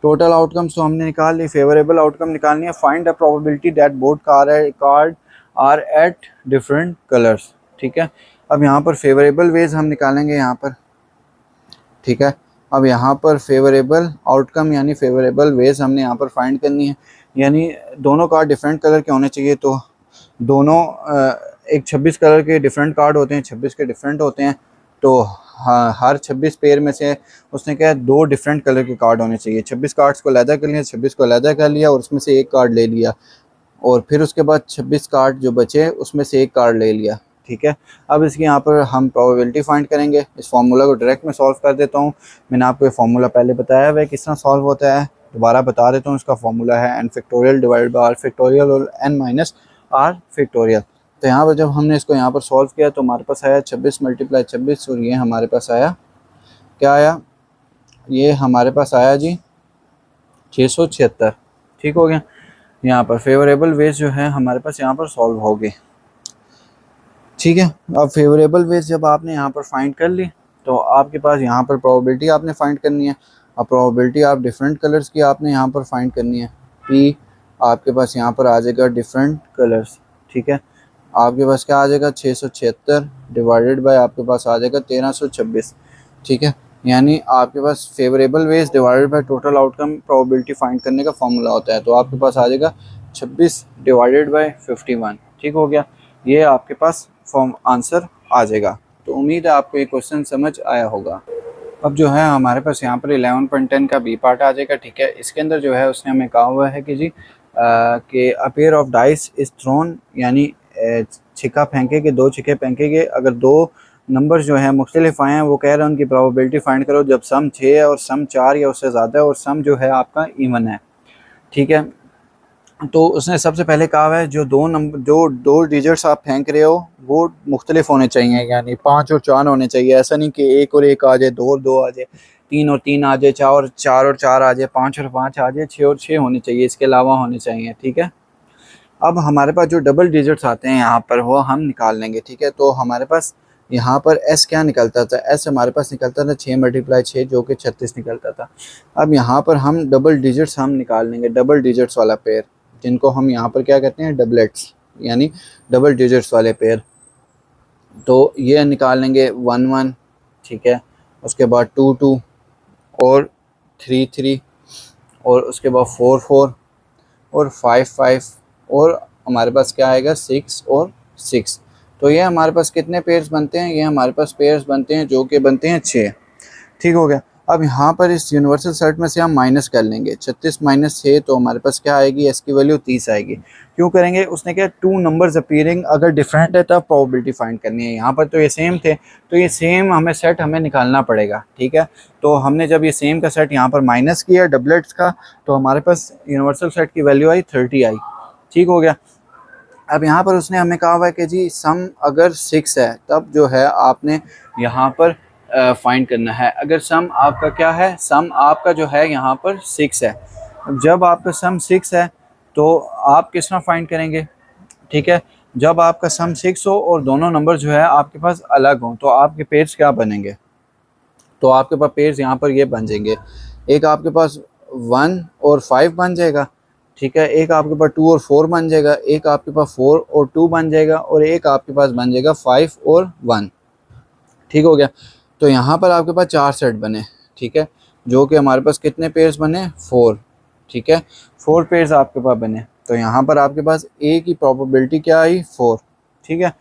टोटल आउटकम्स तो हमने निकाल ली, फेवरेबल आउटकम निकालनी है। Find the probability that both card are at different colours, ठीक है। अब यहाँ पर फेवरेबल वेज हम निकालेंगे यहाँ पर, ठीक है। अब यहाँ पर फेवरेबल आउटकम यानी फेवरेबल वेज हमने यहाँ पर फाइंड करनी है, यानी दोनों कार्ड डिफरेंट कलर के होने चाहिए। तो दोनों एक 26 कलर के डिफरेंट कार्ड होते हैं, 26 के डिफरेंट होते हैं, तो हर 26 पेयर में से उसने कहा 2 डिफरेंट कलर के कार्ड होने चाहिए। 26 कार्ड्स को अलहदा कर लिया, 26 को अलहदा कर लिया और उसमें से एक कार्ड ले लिया, और फिर उसके बाद 26 कार्ड जो बचे उसमें से एक कार्ड ले लिया, ठीक है। अब इसकी यहाँ पर हम प्रोबेबिलिटी फाइंड करेंगे। इस फार्मूला को डायरेक्ट में सॉल्व कर देता हूँ। मैंने आपको ये फार्मूला पहले बताया हुआ है किस तरह सॉल्व होता है, दोबारा बता देता हूँ। इसका फार्मूला है n factorial divided by r factorial और एन माइनस आर फैक्टोरियल। तो यहाँ पर जब हमने इसको यहाँ पर सॉल्व किया तो हमारे पास आया 26 मल्टीप्लाई 26 और ये हमारे पास आया, क्या आया, ये हमारे पास आया जी 676, ठीक हो गया। यहाँ पर फेवरेबल वेज जो है हमारे पास यहाँ पर सॉल्व हो गए, ठीक है। अब फेवरेबल वेज जब आपने यहाँ पर फाइंड कर ली तो आपके पास यहाँ पर प्रोबेबिलिटी आपने फाइंड करनी है। अब प्रोबेबिलिटी आप डिफरेंट कलर्स की आपने यहाँ पर फाइंड करनी है। पी आपके पास यहाँ पर आ जाएगा डिफरेंट कलर्स, ठीक है। आपके पास क्या आ जाएगा 676 डिवाइडेड बाय आपके पास आ जाएगा 1326, ठीक है। यानी आपके पास favourable ways divided by total outcome probability find करने का फॉर्मूला होता है। तो आपके पास आ जाएगा 26 डिवाइडेड बाय 51, ठीक हो गया। ये आपके पास फॉर्म आंसर आ जाएगा। तो उम्मीद है आपको ये क्वेश्चन समझ आया होगा। अब जो है हमारे पास यहाँ पर 11.10 का बी पार्ट आ जाएगा, ठीक है। इसके अंदर जो है उसने हमें कहा हुआ है कि जी कि a pair of dice is throne, यानी छिक्का फेंकेंगे, 2 छिक्के फेंकेंगे, अगर 2 नंबर जो है मुख्तलिफ आए हैं, वो कह रहे हैं उनकी प्रोबेबिलिटी फाइंड करो जब सम 6 है और सम 4 या उससे ज़्यादा है और सम जो है आपका इवन है, ठीक है। तो उसने सबसे पहले कहा हुआ है जो 2 डिजिट्स आप फेंक रहे हो वो मुख्तलिफ होने चाहिए, यानी 5 और 4 होने चाहिए। ऐसा नहीं कि 1 और 1 आ जाए, 2 और 2 आ जाए, 3 और 3 आ जाए, 4 और 4 आ जाए, 5 और 5 आ जाए, 6 और 6 होने चाहिए, इसके अलावा होने चाहिए। ठीक है, अब हमारे पास जो डबल डिजिट्स आते हैं यहाँ पर वो हम निकाल लेंगे। ठीक है, तो हमारे पास यहाँ पर एस क्या निकलता था, एस हमारे पास निकलता था 6 × 6 जो कि 36 निकलता था। अब यहाँ पर हम डबल डिजिट्स हम निकाल लेंगे, डबल डिजिट्स वाला पेयर, जिनको हम यहाँ पर क्या कहते हैं, डबलेट्स, यानी डबल डिजिट्स वाले पेयर। तो ये निकाल लेंगे 1 1, ठीक है, उसके बाद 2 2 और 3 3 और उसके बाद 4 4 और 5 5 और हमारे पास क्या आएगा 6 और 6। तो ये हमारे पास कितने पेयर्स बनते हैं, ये हमारे पास पेयर्स बनते हैं जो कि बनते हैं 6। ठीक हो गया। अब यहाँ पर इस यूनिवर्सल सेट में से हम माइनस कर लेंगे 36 - 6, तो हमारे पास क्या आएगी, एस की वैल्यू 30 आएगी। क्यों करेंगे, उसने क्या 2 नंबर्स अपीयरिंग अगर डिफरेंट है तब प्रोबेबिलिटी फाइंड करनी है। यहाँ पर तो ये सेम थे, तो ये सेम हमें सेट हमें निकालना पड़ेगा। ठीक है, तो हमने जब ये सेम का सेट यहाँ पर माइनस किया डबलेट्स का, तो हमारे पास यूनिवर्सल सेट की वैल्यू आई 30 आई। ठीक हो गया। अब यहाँ पर उसने हमें कहा हुआ है कि जी सम अगर 6 है तब जो है आपने यहाँ पर फाइंड करना है। अगर सम आपका क्या है, सम आपका जो है यहाँ पर 6 है। जब आपका सम 6 है तो आप किस तरह फाइंड करेंगे। ठीक है, जब आपका सम 6 हो और दोनों नंबर जो है आपके पास अलग हों तो आपके पेयर्स क्या बनेंगे, तो आपके पास पेयर्स यहाँ पर ये बन जाएंगे, एक आपके पास 1 और 5 बन जाएगा। ठीक है, एक आपके पास 2 और 4 बन जाएगा, एक आपके पास 4 और 2 बन जाएगा और एक आपके पास बन जाएगा 5 और 1। ठीक हो गया। तो यहाँ पर आपके पास 4 सेट बने। ठीक है, जो कि हमारे पास कितने पेयर्स बने, 4। ठीक है, 4 पेयर्स आपके पास बने। तो यहाँ पर आपके पास ए की प्रोबेबिलिटी क्या आई, 4। ठीक है,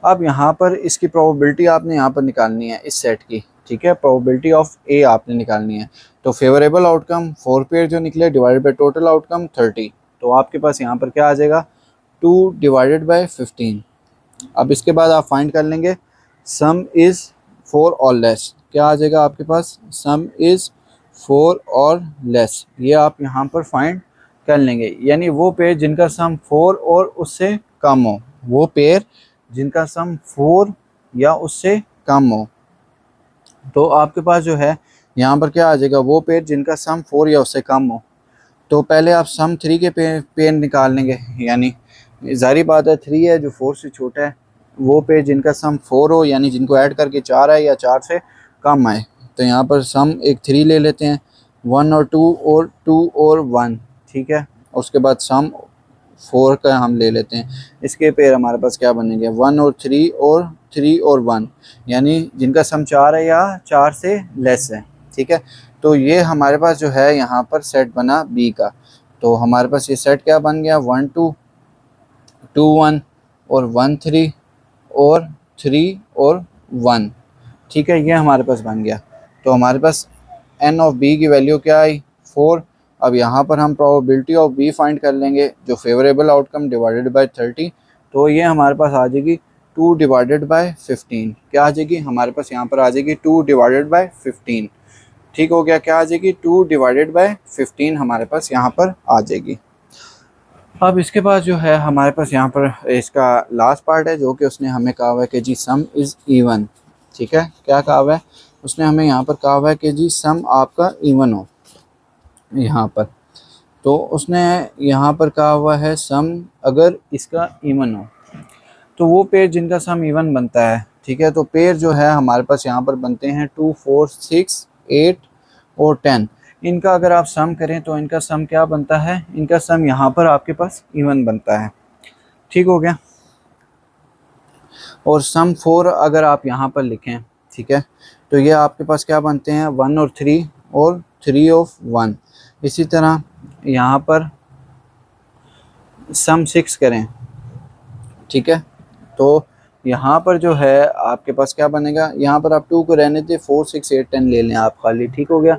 अब यहाँ पर इसकी प्रोबेबिलिटी आपने यहाँ पर निकालनी है इस सेट की। ठीक है, प्रोबेबिलिटी ऑफ ए आपने निकालनी है। तो फेवरेबल आउटकम 4 पेयर जो निकले डिवाइडेड बाय टोटल आउटकम 30। तो आपके पास यहाँ पर क्या आ जाएगा, 2 / 15। अब इसके बाद आप फाइंड कर लेंगे सम इज़ 4 और लेस। क्या आ जाएगा आपके पास, सम इज़ 4 और लेस। ये आप यहाँ पर फाइंड कर लेंगे, यानी वो पेयर जिनका सम 4 और उससे कम हो, वो पेयर जिनका सम 4 या उससे कम हो। तो आपके पास जो है यहाँ पर क्या आ जाएगा, वो पेयर जिनका सम 4 या उससे कम हो। तो पहले आप सम 3 के पेयर निकाल लेंगे, यानी जारी बात है 3 है जो 4 से छोटा है, वो पेयर जिनका सम 4 हो, यानी जिनको ऐड करके 4 आए या 4 से कम आए। तो यहाँ पर सम एक 3 ले लेते हैं, 1 और 2 और 2 और 1। ठीक है, उसके बाद सम 4 का हम ले लेते हैं, इसके पेयर हमारे पास क्या बनेंगे, 1 और 3 और 3 और 1, यानी जिनका सम 4 है या 4 से लेस है। ठीक है, तो ये हमारे पास जो है यहाँ पर सेट बना बी का। तो हमारे पास ये सेट क्या बन गया, 1 2 2 1 और 1 3 और 3 और 1। ठीक है, ये हमारे पास बन गया। तो हमारे पास एन ऑफ बी की वैल्यू क्या आई, 4। अब यहाँ पर हम प्रोबेबिलिटी ऑफ बी फाइंड कर लेंगे, जो फेवरेबल आउटकम डिवाइडेड बाय 30। तो ये हमारे पास आ जाएगी 2 / 15। क्या आ जाएगी, हमारे पास यहाँ पर आ जाएगी 2 / 15। ठीक हो गया, क्या आ जाएगी, 2 / 15 हमारे पास यहाँ पर आ जाएगी। अब इसके बाद जो है हमारे पास यहाँ पर इसका लास्ट पार्ट है, जो कि उसने हमें कहा हुआ है कि जी सम इज़ इवन। ठीक है, क्या कहा हुआ है, उसने हमें यहाँ पर कहा हुआ है कि जी सम आपका इवन हो यहाँ पर। तो उसने यहाँ पर कहा हुआ है सम अगर इसका इवन हो, तो वो पेयर जिनका सम इवन बनता है। ठीक है, तो पेयर जो है हमारे पास यहाँ पर बनते हैं 2 4 6 8 और 10। इनका अगर आप सम करें तो इनका सम क्या बनता है, इनका सम यहाँ पर आपके पास इवन बनता है। ठीक हो गया। और सम 4 अगर आप यहाँ पर लिखें, ठीक है, तो ये आपके पास क्या बनते हैं, 1 और 3 और 3 ऑफ 1। इसी तरह यहाँ पर सम 6 करें, ठीक है, तो यहाँ पर जो है आपके पास क्या बनेगा, यहाँ पर आप 2 को रहने दें, 4 6 8 10 ले लें आप खाली। ठीक हो गया।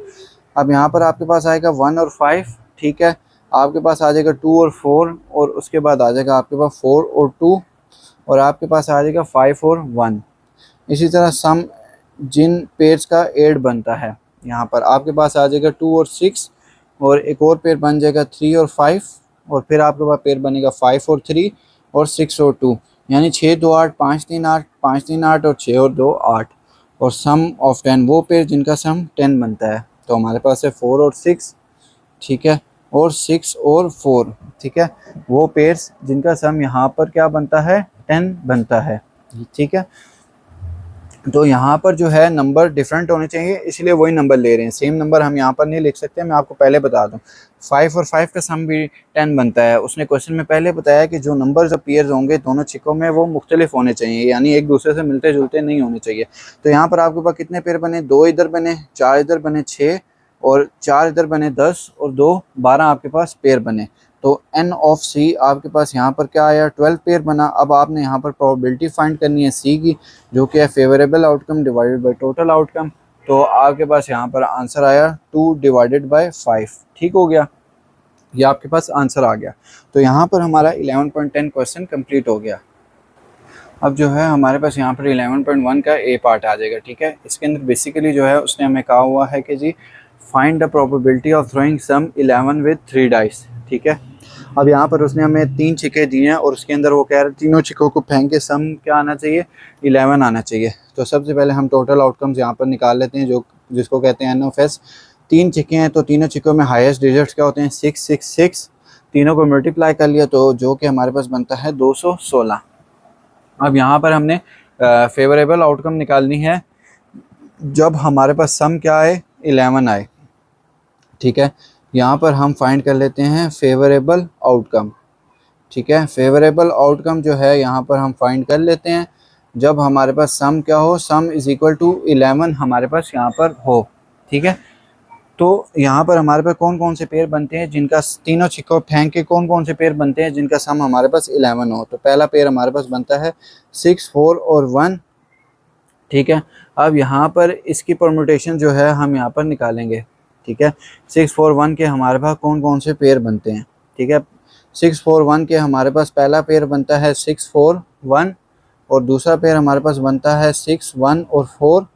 अब यहाँ पर आपके पास आएगा 1 और 5। ठीक है, आपके पास आ जाएगा 2 और 4 और उसके बाद आ जाएगा आपके पास 4 और 2 और आपके पास आ जाएगा 5 और 1। इसी तरह सम जिन पेयर्स का 8 बनता है, यहाँ पर आपके पास आ जाएगा 2 और 6 और एक और पेयर बन जाएगा 3 और 5 और फिर आपके पास पेयर बनेगा 5 और 3 और 6 और 2, यानी 6 2 8 5 3 8 5 3 8 और 6 और 2 8। और सम ऑफ 10 वो पेयर जिनका सम 10 बनता है। तो हमारे पास है 4 और 6, ठीक है, और 6 और 4, ठीक है, वो पेयर्स जिनका सम यहाँ पर क्या बनता है 10 बनता है, ठीक है। तो यहाँ पर जो है नंबर डिफरेंट होने चाहिए, इसलिए वही नंबर ले रहे हैं, सेम नंबर हम यहाँ पर नहीं लिख सकते। मैं आपको पहले बता दूँ 5 और 5 का सम भी 10 बनता है। उसने क्वेश्चन में पहले बताया कि जो नंबर्स पेयर्स होंगे दोनों चिकों में वो मुख्तलिफ होने चाहिए, यानी एक दूसरे से मिलते जुलते नहीं होने चाहिए। तो यहाँ पर आपके पास कितने पेयर बने, 2 इधर बने, 4 इधर बने, 6 और 4 इधर बने 10 और 2 12 आपके पास पेयर बने। तो n ऑफ c आपके पास यहाँ पर क्या आया 12 पेयर बना। अब आपने यहाँ पर प्रोबेबिलिटी फाइंड करनी है c की, जो कि है favourable outcome divided by total outcome. तो आपके पास यहाँ पर आंसर आया 2 डिवाइडेड बाय 5, ठीक हो गया, ये आपके पास आंसर आ गया। तो यहाँ पर हमारा 11.10 क्वेश्चन कंप्लीट हो गया। अब जो है हमारे पास यहाँ पर 11.1 का ए पार्ट आ जाएगा, ठीक है। इसके अंदर बेसिकली जो है उसने हमें कहा हुआ है कि जी find the probability of throwing sum 11 with 3 dice, ठीक है। अब यहाँ पर उसने हमें 3 छिक्के दिए हैं और उसके अंदर वो कह रहे हैं तीनों छिक्कों को फेंक के सम क्या आना चाहिए 11 आना चाहिए। तो सबसे पहले हम टोटल आउटकम्स यहाँ पर निकाल लेते हैं, जो जिसको कहते हैं NFS। 3 छिक्के हैं तो तीनों छिक्कों में हाईएस्ट डिजिट्स क्या होते हैं 6 6 6, तीनों को मल्टीप्लाई कर लिया तो जो कि हमारे पास बनता है 216। अब यहाँ पर हमने फेवरेबल आउटकम निकालनी है जब हमारे पास सम क्या आए 11 आए, ठीक है। यहाँ पर हम फाइंड कर लेते हैं फेवरेबल आउटकम, ठीक है। फेवरेबल आउटकम जो है यहाँ पर हम फाइंड कर लेते हैं जब हमारे पास सम क्या हो, सम इज इक्वल टू 11 हमारे पास यहाँ पर हो, ठीक है। तो यहाँ पर हमारे पास कौन कौन से पेयर बनते हैं जिनका तीनों छिक्कों फेंक के कौन कौन से पेयर बनते हैं जिनका सम हमारे पास 11 हो। तो पहला पेयर हमारे पास बनता है 6 4 और 1, ठीक है। अब यहाँ पर इसकी परम्यूटेशन जो है हम यहाँ पर निकालेंगे, ठीक है। 6 4 1 के हमारे पास कौन कौन से पेयर बनते हैं, ठीक है। 6 4 1 के हमारे पास पहला पेयर बनता है 6 4 1 और दूसरा पेयर हमारे पास बनता है 6 1 और 4,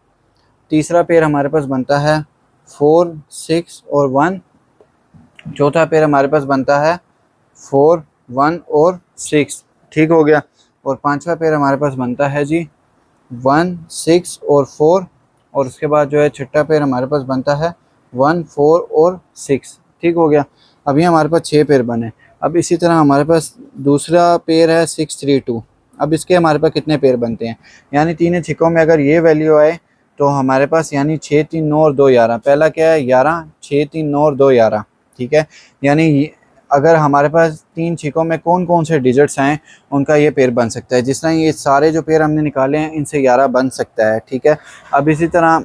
तीसरा पेयर हमारे पास बनता है 4 6 और 1, चौथा पेयर हमारे पास बनता है 4 1 और 6, ठीक हो गया। और पांचवा पेयर हमारे पास बनता है जी 1 6 और 4 और उसके बाद जो है छठा पेयर हमारे पास बनता है 1 4 और 6, ठीक हो गया। अभी हमारे पास 6 पेयर बने। अब इसी तरह हमारे पास दूसरा पेयर है 6 3 2। अब इसके हमारे पास कितने पेयर बनते हैं, यानी तीनों छिक्कों में अगर ये वैल्यू आए तो हमारे पास यानी 6 3 9 और 2 11, पहला क्या है 11, 6 3 9 और 2 11, ठीक है। यानी अगर हमारे पास 3 छिक्कों में कौन कौन से डिजिट्स हैं उनका ये पेयर बन सकता है। जिस तरह ये सारे जो पेयर हमने निकाले हैं इनसे 11 बन सकता है, ठीक है। अब इसी तरह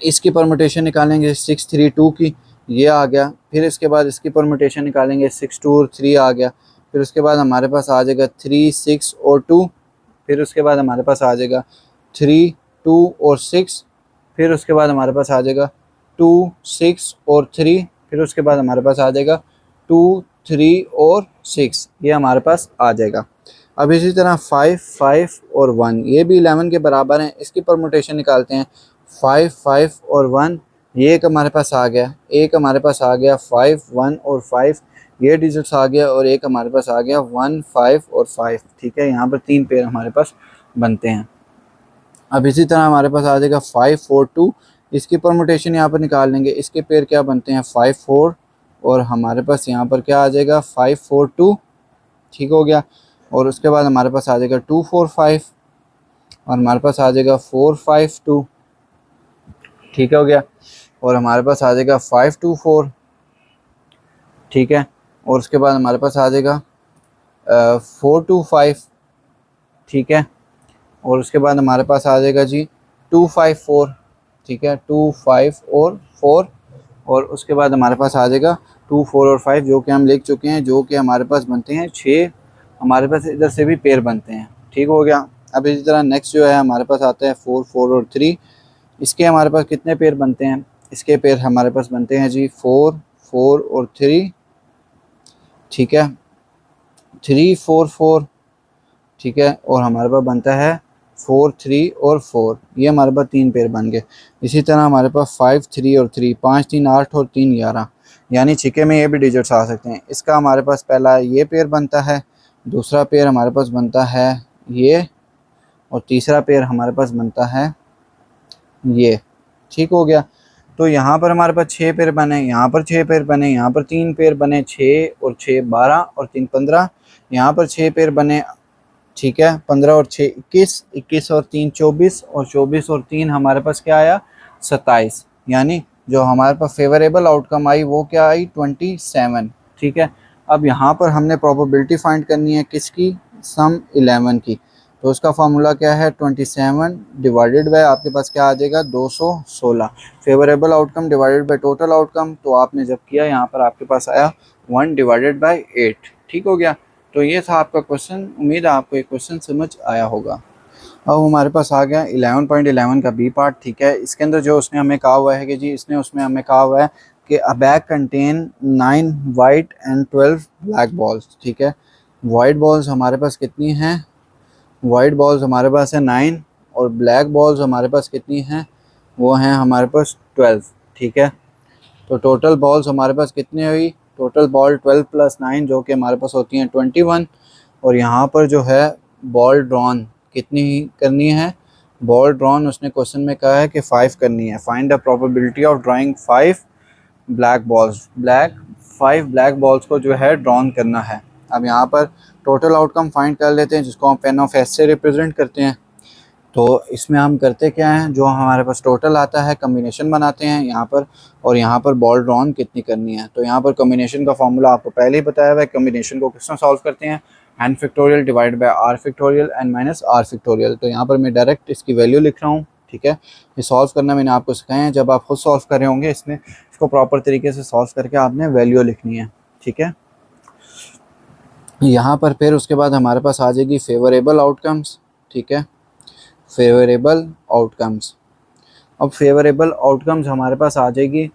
इसकी परमुटेशन निकालेंगे 6 3 2 की, ये आ गया। फिर इसके बाद इसकी परमुटेशन निकालेंगे 6 2 और 3 आ गया। फिर उसके बाद हमारे पास आ जाएगा 3 6 और 2। फिर उसके बाद हमारे पास आ जाएगा 3 2 और 6। फिर उसके बाद हमारे पास आ जाएगा 2 6 और 3। फिर उसके बाद हमारे पास आ जाएगा 2 3 और 6, ये हमारे पास आ जाएगा। अब इसी तरह 5 5 और 1 ये भी 11 के बराबर हैं, इसकी परमुटेशन निकालते हैं 5 5 और 1, ये एक हमारे पास आ गया, एक हमारे पास आ गया 5 1 और 5, ये डिजिट्स आ गया और एक हमारे पास आ गया 1 5 और 5, ठीक है। यहाँ पर 3 पेयर हमारे पास बनते हैं। अब इसी तरह हमारे पास आ जाएगा 5 4 2, इसकी परमुटेशन यहाँ पर निकाल लेंगे, इसके पेयर क्या बनते हैं 5 4 और हमारे पास यहाँ पर क्या आ जाएगा 5 4 2, ठीक हो गया। और उसके बाद हमारे पास आ जाएगा 2 4 5 और हमारे पास आ जाएगा 4 5 2, ठीक हो गया। और हमारे पास आ जाएगा 5 2 4, ठीक है। और उसके बाद हमारे पास आ जाएगा 4 2 5, ठीक है। और उसके बाद हमारे पास आ जाएगा जी 2 5 4, ठीक है, 2 5 और 4। और उसके बाद हमारे पास आ जाएगा 2 4 और 5 जो कि हम लिख चुके हैं, जो कि हमारे पास बनते हैं 6, हमारे पास इधर से भी पेयर बनते हैं, ठीक हो गया। अब इसी तरह नेक्स्ट जो है हमारे पास आता है 4 4 और 3, इसके हमारे पास कितने पेयर बनते हैं, इसके पेयर हमारे पास बनते हैं जी 4 4 और 3, ठीक है, 3 4 4, ठीक है। और हमारे पास बनता है 4 3 और 4, ये हमारे पास 3 पेयर बन गए। इसी तरह हमारे पास 5 3 और 3, 5 3 8 और 3 11, यानी छिके में ये भी डिजिट्स आ सकते हैं। इसका हमारे पास पहला ये पेयर बनता है, दूसरा पेयर हमारे पास बनता है ये, और तीसरा पेयर हमारे पास बनता है ये, ठीक हो गया। तो यहाँ पर हमारे पास 6 पेयर बने, यहाँ पर 6 पेयर बने, यहाँ पर 3 पेयर बने, 6 और 6 12 और 3 15, यहाँ पर 6 पेयर बने, ठीक है, 15 और 6 21, 21 और 3 24, और 24 और 3 हमारे पास क्या आया 27, यानी जो हमारे पास फेवरेबल आउटकम आई वो क्या आई 27, ठीक है। अब यहाँ पर हमने प्रोबेबिलिटी फाइंड करनी है किसकी, सम 11 की। तो उसका फार्मूला क्या है 27 डिवाइडेड बाय आपके पास क्या आ जाएगा 216, favourable outcome divided by total outcome. तो आपने जब किया यहाँ पर आपके पास आया 1 डिवाइडेड बाय 8, ठीक हो गया। तो ये था आपका क्वेश्चन, उम्मीद है आपको ये क्वेश्चन समझ आया होगा। अब हमारे पास आ गया 11.11 का बी पार्ट, ठीक है। इसके अंदर जो उसने हमें कहा हुआ है कि जी इसने उसमें हमें कहा हुआ है कि अ bag contain 9 white and 12 black balls, ठीक है। वाइट बॉल्स हमारे पास कितनी हैं, वाइट बॉल्स हमारे पास है 9, और ब्लैक बॉल्स हमारे पास कितनी हैं, वो हैं हमारे पास 12, ठीक है। तो टोटल बॉल्स हमारे पास कितनी हुई, टोटल बॉल 12 प्लस 9 जो कि हमारे पास होती हैं 21, और यहाँ पर जो है बॉल ड्रॉन कितनी करनी है, बॉल ड्रॉन उसने क्वेश्चन में कहा है कि 5 करनी है। Find the probability of drawing 5 black balls, 5 black balls को जो है ड्रॉन करना है। अब यहाँ पर टोटल आउटकम फाइंड कर लेते हैं जिसको हम पेन ऑफ एस से रिप्रेजेंट करते हैं। तो इसमें हम करते क्या हैं, जो हमारे पास टोटल आता है कम्बिनेशन बनाते हैं यहाँ पर, और यहाँ पर बॉल ड्रॉन कितनी करनी है। तो यहाँ पर कम्बिनेशन का फॉर्मूला आपको पहले ही बताया हुआ है। कम्बिनेशन को किस तरह सॉल्व करते हैं, n factorial divide by r factorial n minus r factorial. तो यहाँ पर मैं डायरेक्ट इसकी वैल्यू लिख रहा हूँ, ठीक है। ये सॉल्व करना मैंने आपको सिखाया है, जब आप खुद सॉल्व कर रहे होंगे इसमें इसको प्रॉपर तरीके से सॉल्व करके आपने वैल्यू लिखनी है, ठीक है। यहाँ पर फिर उसके बाद हमारे पास आ जाएगी फेवरेबल आउटकम्स, ठीक है, फेवरेबल आउटकम्स। अब फेवरेबल आउटकम्स हमारे पास आ जाएगी,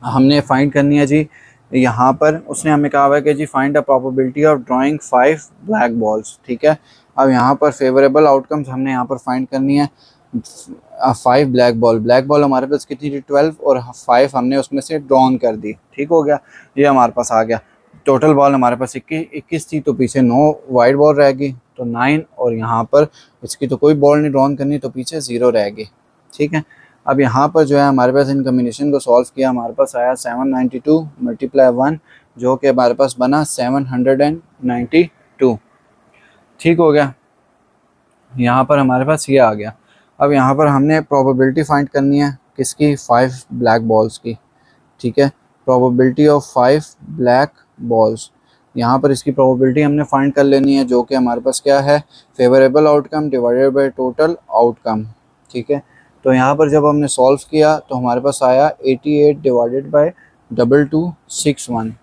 हमने फाइंड करनी है जी। यहाँ पर उसने हमें कहा हुआ है कि जी find the probability of drawing 5 black balls, ठीक है। अब यहाँ पर फेवरेबल आउटकम्स हमने यहाँ पर फाइंड करनी है 5 ब्लैक बॉल हमारे पास कितनी थी 12, और 5 हमने उसमें से ड्रॉन कर दी, ठीक हो गया। ये हमारे पास आ गया। टोटल बॉल हमारे पास 21 थी, तो पीछे 9 वाइट बॉल रह गई, तो 9, और यहाँ पर इसकी तो कोई बॉल नहीं ड्रॉन करनी, तो पीछे 0 रह गई, ठीक है। अब यहाँ पर जो है हमारे पास इन कम्बिनेशन को सॉल्व किया, हमारे पास आया 792 मल्टीप्लाई 1, जो कि हमारे पास बना 792, ठीक हो गया। यहाँ पर हमारे पास ये आ गया। अब यहाँ पर हमने प्रोबेबिलिटी फाइंड करनी है किसकी, 5 ब्लैक बॉल्स की, ठीक है। प्रोबेबिलिटी ऑफ 5 ब्लैक बॉल्स, यहाँ पर इसकी प्रोबेबिलिटी हमने फाइंड कर लेनी है, जो कि हमारे पास क्या है favourable outcome divided by total outcome, ठीक है। तो यहाँ पर जब हमने सॉल्व किया तो हमारे पास आया 88 डिवाइडेड बाय 2261।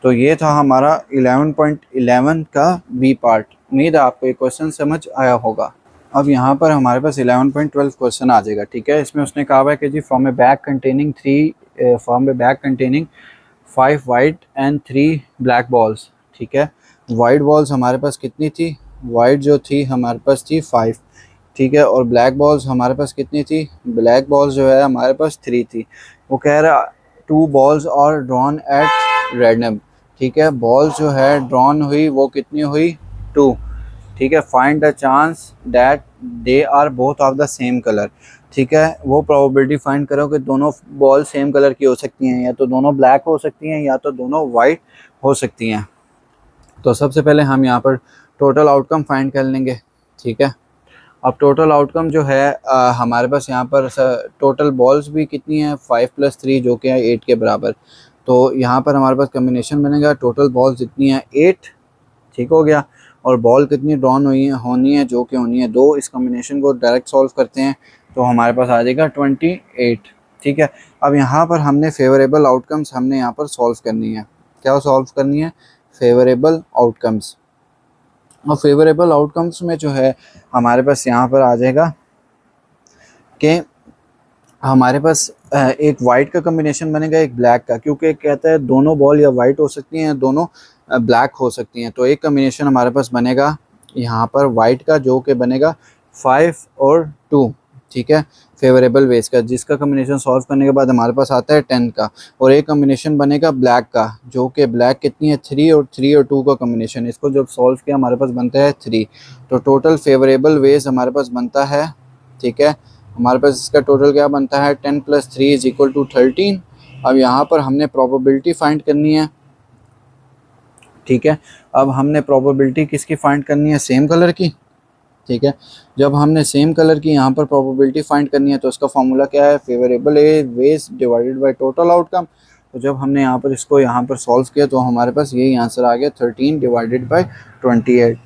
तो ये था हमारा 11.11 का बी पार्ट। उम्मीद है आपको ये क्वेश्चन समझ आया होगा। अब यहाँ पर हमारे पास 11.12 क्वेश्चन आ जाएगा, ठीक है। इसमें उसने कहा है कि जी from a bag containing 5 white and 3 black balls, ठीक है। वाइट बॉल्स हमारे पास कितनी थी, वाइट जो थी हमारे पास थी 5, ठीक है, और ब्लैक बॉल्स हमारे पास कितनी थी, ब्लैक बॉल्स जो है हमारे पास 3 थी। वो कह रहा 2 बॉल्स और ड्रॉन एट रैंडम, ठीक है। बॉल्स जो है ड्रॉन हुई वो कितनी हुई 2, ठीक है। Find the chance that they are both of the same colour, ठीक है। वो प्रोबेबिलिटी फाइंड करो कि दोनों बॉल सेम कलर की हो सकती हैं, या तो दोनों ब्लैक हो सकती हैं या तो दोनों वाइट हो सकती हैं। तो सबसे पहले हम यहाँ पर टोटल आउटकम फाइंड कर लेंगे, ठीक है। अब टोटल आउटकम जो है हमारे पास यहाँ पर टोटल बॉल्स भी कितनी हैं 5 + 3 जो कि है 8 के बराबर। तो यहाँ पर हमारे पास कम्बिनेशन बनेगा, टोटल बॉल्स जितनी हैं 8, ठीक हो गया, और बॉल कितनी ड्रॉन होनी है जो कि होनी है 2। इस कम्बिनेशन को डायरेक्ट सॉल्व करते हैं तो हमारे पास आ जाएगा 28, ठीक है। अब यहाँ पर हमने फेवरेबल आउटकम्स हमने यहाँ पर सॉल्व करनी है। क्या सॉल्व करनी है, फेवरेबल आउटकम्स। और फेवरेबल आउटकम्स में जो है हमारे पास यहाँ पर आ जाएगा कि हमारे पास एक वाइट का कम्बिनेशन बनेगा, एक ब्लैक का, क्योंकि कहता है दोनों बॉल या वाइट हो सकती हैं, दोनों ब्लैक हो सकती हैं। तो एक कम्बिनेशन हमारे पास बनेगा यहाँ पर वाइट का, जो कि बनेगा 5 और 2, ठीक है, फेवरेबल वेज का, जिसका कम्बिनेशन सॉल्व करने के बाद हमारे पास आता है 10 का। और एक कम्बिनेशन बनेगा ब्लैक का, जो कि ब्लैक कितनी है 3 और 2 का कम्बिनेशन, इसको जब सॉल्व किया हमारे पास बनता है 3। तो टोटल फेवरेबल वेज हमारे पास बनता है, ठीक है, हमारे पास इसका टोटल क्या बनता है 10 + 3 = 13। अब यहाँ पर हमने प्रोबेबिलिटी फाइंड करनी है, ठीक है। अब हमने प्रोबेबिलिटी किसकी फाइंड करनी है, सेम कलर की, ठीक है। जब हमने सेम कलर की यहाँ पर प्रोबेबिलिटी फाइंड करनी है तो उसका फॉर्मूला क्या है, favourable ways divided by total outcome. तो जब हमने यहाँ पर इसको यहाँ पर सॉल्व किया तो हमारे पास यही आंसर आ गया 13 / 28,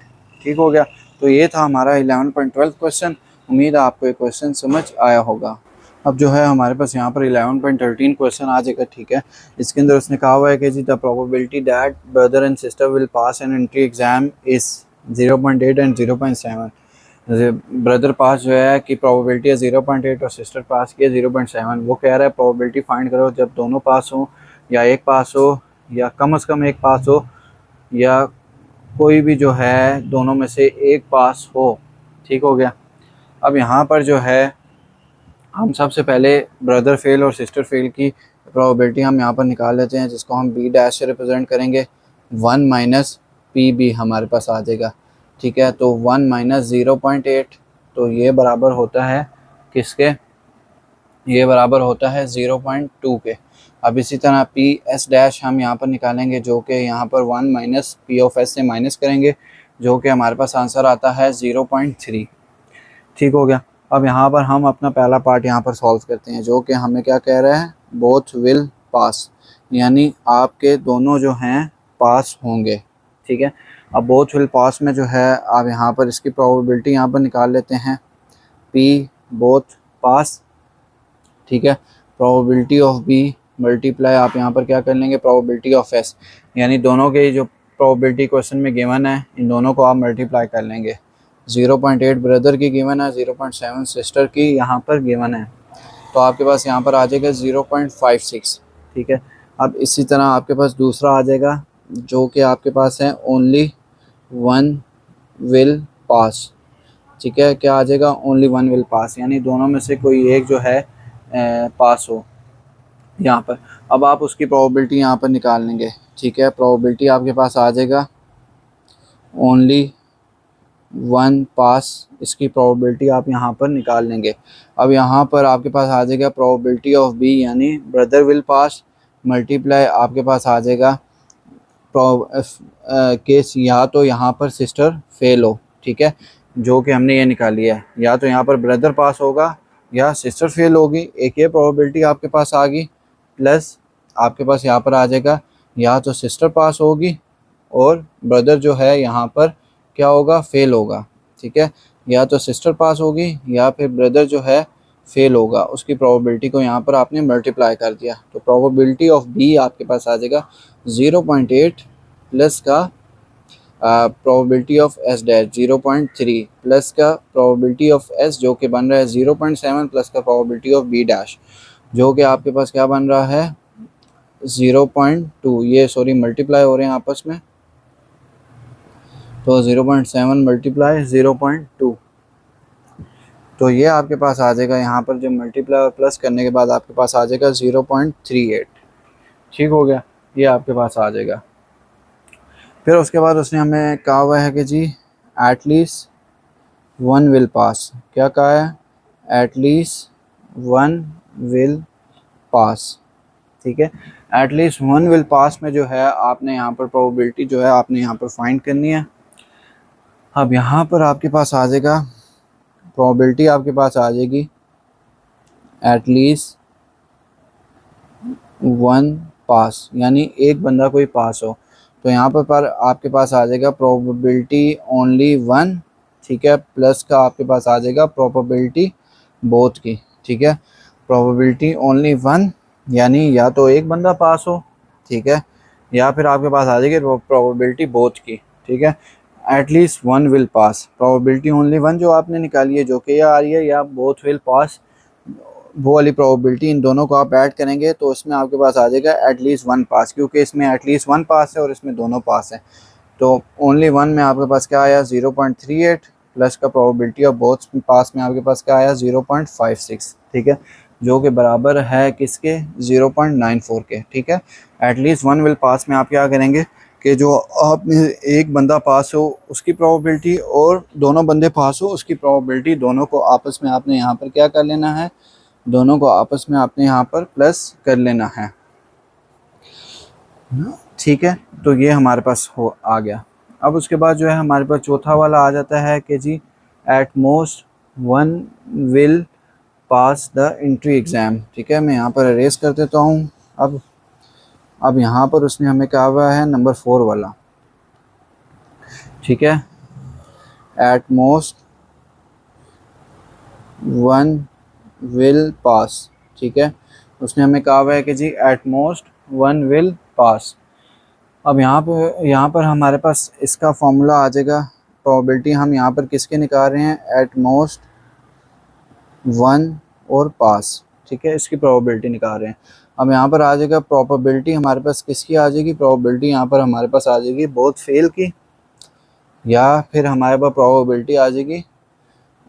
ठीक हो गया। तो ये था हमारा 11.12 क्वेश्चन। उम्मीद है आपको ये क्वेश्चन समझ आया होगा। अब जो है हमारे पास यहाँ पर 11.13 क्वेश्चन आ जाएगा, ठीक है। इसके अंदर उसने कहा हुआ है कि जी the probability that brother and sister will pass an entry exam is 0.8 and 0.7। Brother pass जो है कि प्रोबेबिलिटी है 0.8 और सिस्टर पास की है 0.7। वो कह रहा है प्रोबेबिलिटी फाइंड करो जब दोनों पास हो, या एक पास हो, या कम से कम एक पास हो, या कोई भी जो है दोनों में से एक पास हो, ठीक हो गया। अब यहाँ पर जो है हम सबसे पहले ब्रदर फेल और सिस्टर फेल की प्रोबेबिलिटी हम यहाँ पर निकाल लेते हैं, जिसको हम बी डैश से रिप्रेजेंट करेंगे। 1 - PB हमारे पास आ जाएगा, ठीक है। तो 1 - 0.8, तो ये बराबर होता है किसके, ये बराबर होता है 0.2 के। अब इसी तरह PS डैश हम यहाँ पर निकालेंगे, जो कि यहाँ पर 1 - P(S) से माइनस करेंगे, जो कि हमारे पास आंसर आता है 0.3, ठीक हो गया। अब यहाँ पर हम अपना पहला पार्ट यहाँ पर सॉल्व करते हैं, जो कि हमें क्या कह रहा है, बोथ विल पास, यानी आपके दोनों जो हैं पास होंगे, ठीक है। अब बोथ विल पास में जो है आप यहाँ पर इसकी प्रोबेबिलिटी यहाँ पर निकाल लेते हैं, P बोथ पास, ठीक है। प्रोबेबिलिटी ऑफ B मल्टीप्लाई आप यहाँ पर क्या कर लेंगे, प्रोबेबिलिटी ऑफ S, यानी दोनों के जो प्रोबेबिलिटी क्वेश्चन में गिवन है इन दोनों को आप मल्टीप्लाई कर लेंगे। 0.8 ब्रदर की गिवन है, 0.7 सिस्टर की यहाँ पर गिवन है, तो आपके पास यहाँ पर आ जाएगा 0.56, ठीक है। अब इसी तरह आपके पास दूसरा आ जाएगा, जो कि आपके पास है ओनली 1 विल पास, ठीक है। क्या आ जाएगा, ओनली 1 विल पास, यानी दोनों में से कोई एक जो है पास हो यहाँ पर। अब आप उसकी प्रोबेबिलिटी यहाँ पर निकाल लेंगे, ठीक है। प्रोबेबिलिटी आपके पास आ जाएगा ओनली 1 पास, इसकी प्रोबेबिलिटी आप यहाँ पर निकाल लेंगे। अब यहाँ पर आपके पास आ जाएगा प्रोबेबिलिटी ऑफ B, यानी ब्रदर विल पास, मल्टीप्लाई आपके पास आ जाएगा केस या तो यहाँ पर सिस्टर फेल हो, ठीक है, जो कि हमने ये निकाली है। या तो यहाँ पर ब्रदर पास होगा या सिस्टर फेल होगी, एक ये प्रोबेबिलिटी आपके पास आ गई, प्लस आपके पास यहाँ पर आ जाएगा या तो सिस्टर पास होगी और ब्रदर जो है यहाँ पर क्या होगा, फेल होगा, ठीक है। या तो सिस्टर पास होगी या फिर ब्रदर जो है फेल होगा, उसकी प्रोबेबिलिटी को यहाँ पर आपने मल्टीप्लाई कर दिया, तो प्रोबेबिलिटी ऑफ B आपके पास आ जाएगा 0.8 प्लस का probability of S dash 0.3 plus का प्रोबेबिलिटी ऑफ S जो कि बन रहा है 0.7 प्लस का प्रोबेबिलिटी ऑफ B डैश जो कि आपके पास क्या बन रहा है 0.2, ये सॉरी मल्टीप्लाई हो रहे हैं आपस में, तो 0.7 मल्टीप्लाई 0.2, तो ये आपके पास आ जाएगा यहाँ पर जो मल्टीप्लाई और प्लस करने के बाद आपके पास आ जाएगा 0.38, ठीक हो गया, ये आपके पास आ जाएगा। फिर उसके बाद उसने हमें कहा हुआ है कि जी एटलीस्ट 1 विल पास, क्या कहा है, एटलीस्ट 1 विल पास, ठीक है। एटलीस्ट 1 विल पास में जो है आपने यहाँ पर प्रोबेबिलिटी जो है आपने यहाँ पर फाइंड करनी है। अब यहाँ पर आपके पास आ जाएगा प्रोबेबिलिटी आपके पास आ जाएगी एटलीस्ट 1 पास, यानी एक बंदा कोई पास हो, तो यहाँ पर आपके पास आ जाएगा प्रोबेबिलिटी ओनली 1, ठीक है, प्लस का आपके पास आ जाएगा प्रोबेबिलिटी बोथ की, ठीक है। प्रोबेबिलिटी ओनली 1 यानी या तो एक बंदा पास हो, ठीक है, या फिर आपके पास आ जाएगी प्रोबेबिलिटी बोथ की, ठीक है। At least 1 will pass, probability only 1 जो आपने निकाली है जो कि ये आ रही है, या बोथ विल पास वो वाली प्रोबेबिलिटी, इन दोनों को आप ऐड करेंगे तो इसमें आपके पास आ जाएगा एटलीस्ट 1 पास, क्योंकि इसमें एटलीस्ट 1 पास है और इसमें दोनों पास है, तो ओनली 1 में आपके पास क्या आया 0.38 प्लस का प्रोबेबिलिटी ऑफ बोथ पास में आपके पास क्या आया 0.56, ठीक है, जो कि बराबर है किसके 0.94 के, ठीक है। एटलीस्ट 1 विल पास में आप क्या करेंगे कि जो आप में एक बंदा पास हो उसकी प्रोबेबिलिटी और दोनों बंदे पास हो उसकी प्रोबेबिलिटी, दोनों को आपस में आपने यहाँ पर क्या कर लेना है, दोनों को आपस में आपने यहाँ पर प्लस कर लेना है। ठीक है, तो ये हमारे पास हो आ गया। अब उसके बाद जो है हमारे पास चौथा वाला आ जाता है कि जी at most one will pass the entry exam. ठीक है, मैं यहाँ पर अरेज कर देता हूँ। अब यहाँ पर उसने हमें कहा हुआ है नंबर 4 वाला। ठीक है, at most one will pass. ठीक है, उसने हमें कहा हुआ है कि जी at most one will pass. अब यहाँ पर हमारे पास इसका फॉर्मूला आ जाएगा। प्रोबेबिलिटी हम यहाँ पर किसके निकाल रहे हैं, एट मोस्ट वन और पास। ठीक है, इसकी प्रोबेबिलिटी निकाल रहे हैं। अब यहाँ पर आ जाएगा प्रोबेबिलिटी हमारे पास किसकी आ जाएगी, प्रोबेबिलिटी यहाँ पर हमारे पास आ जाएगी बोथ फेल की, या फिर हमारे पास प्रोबेबिलिटी आ जाएगी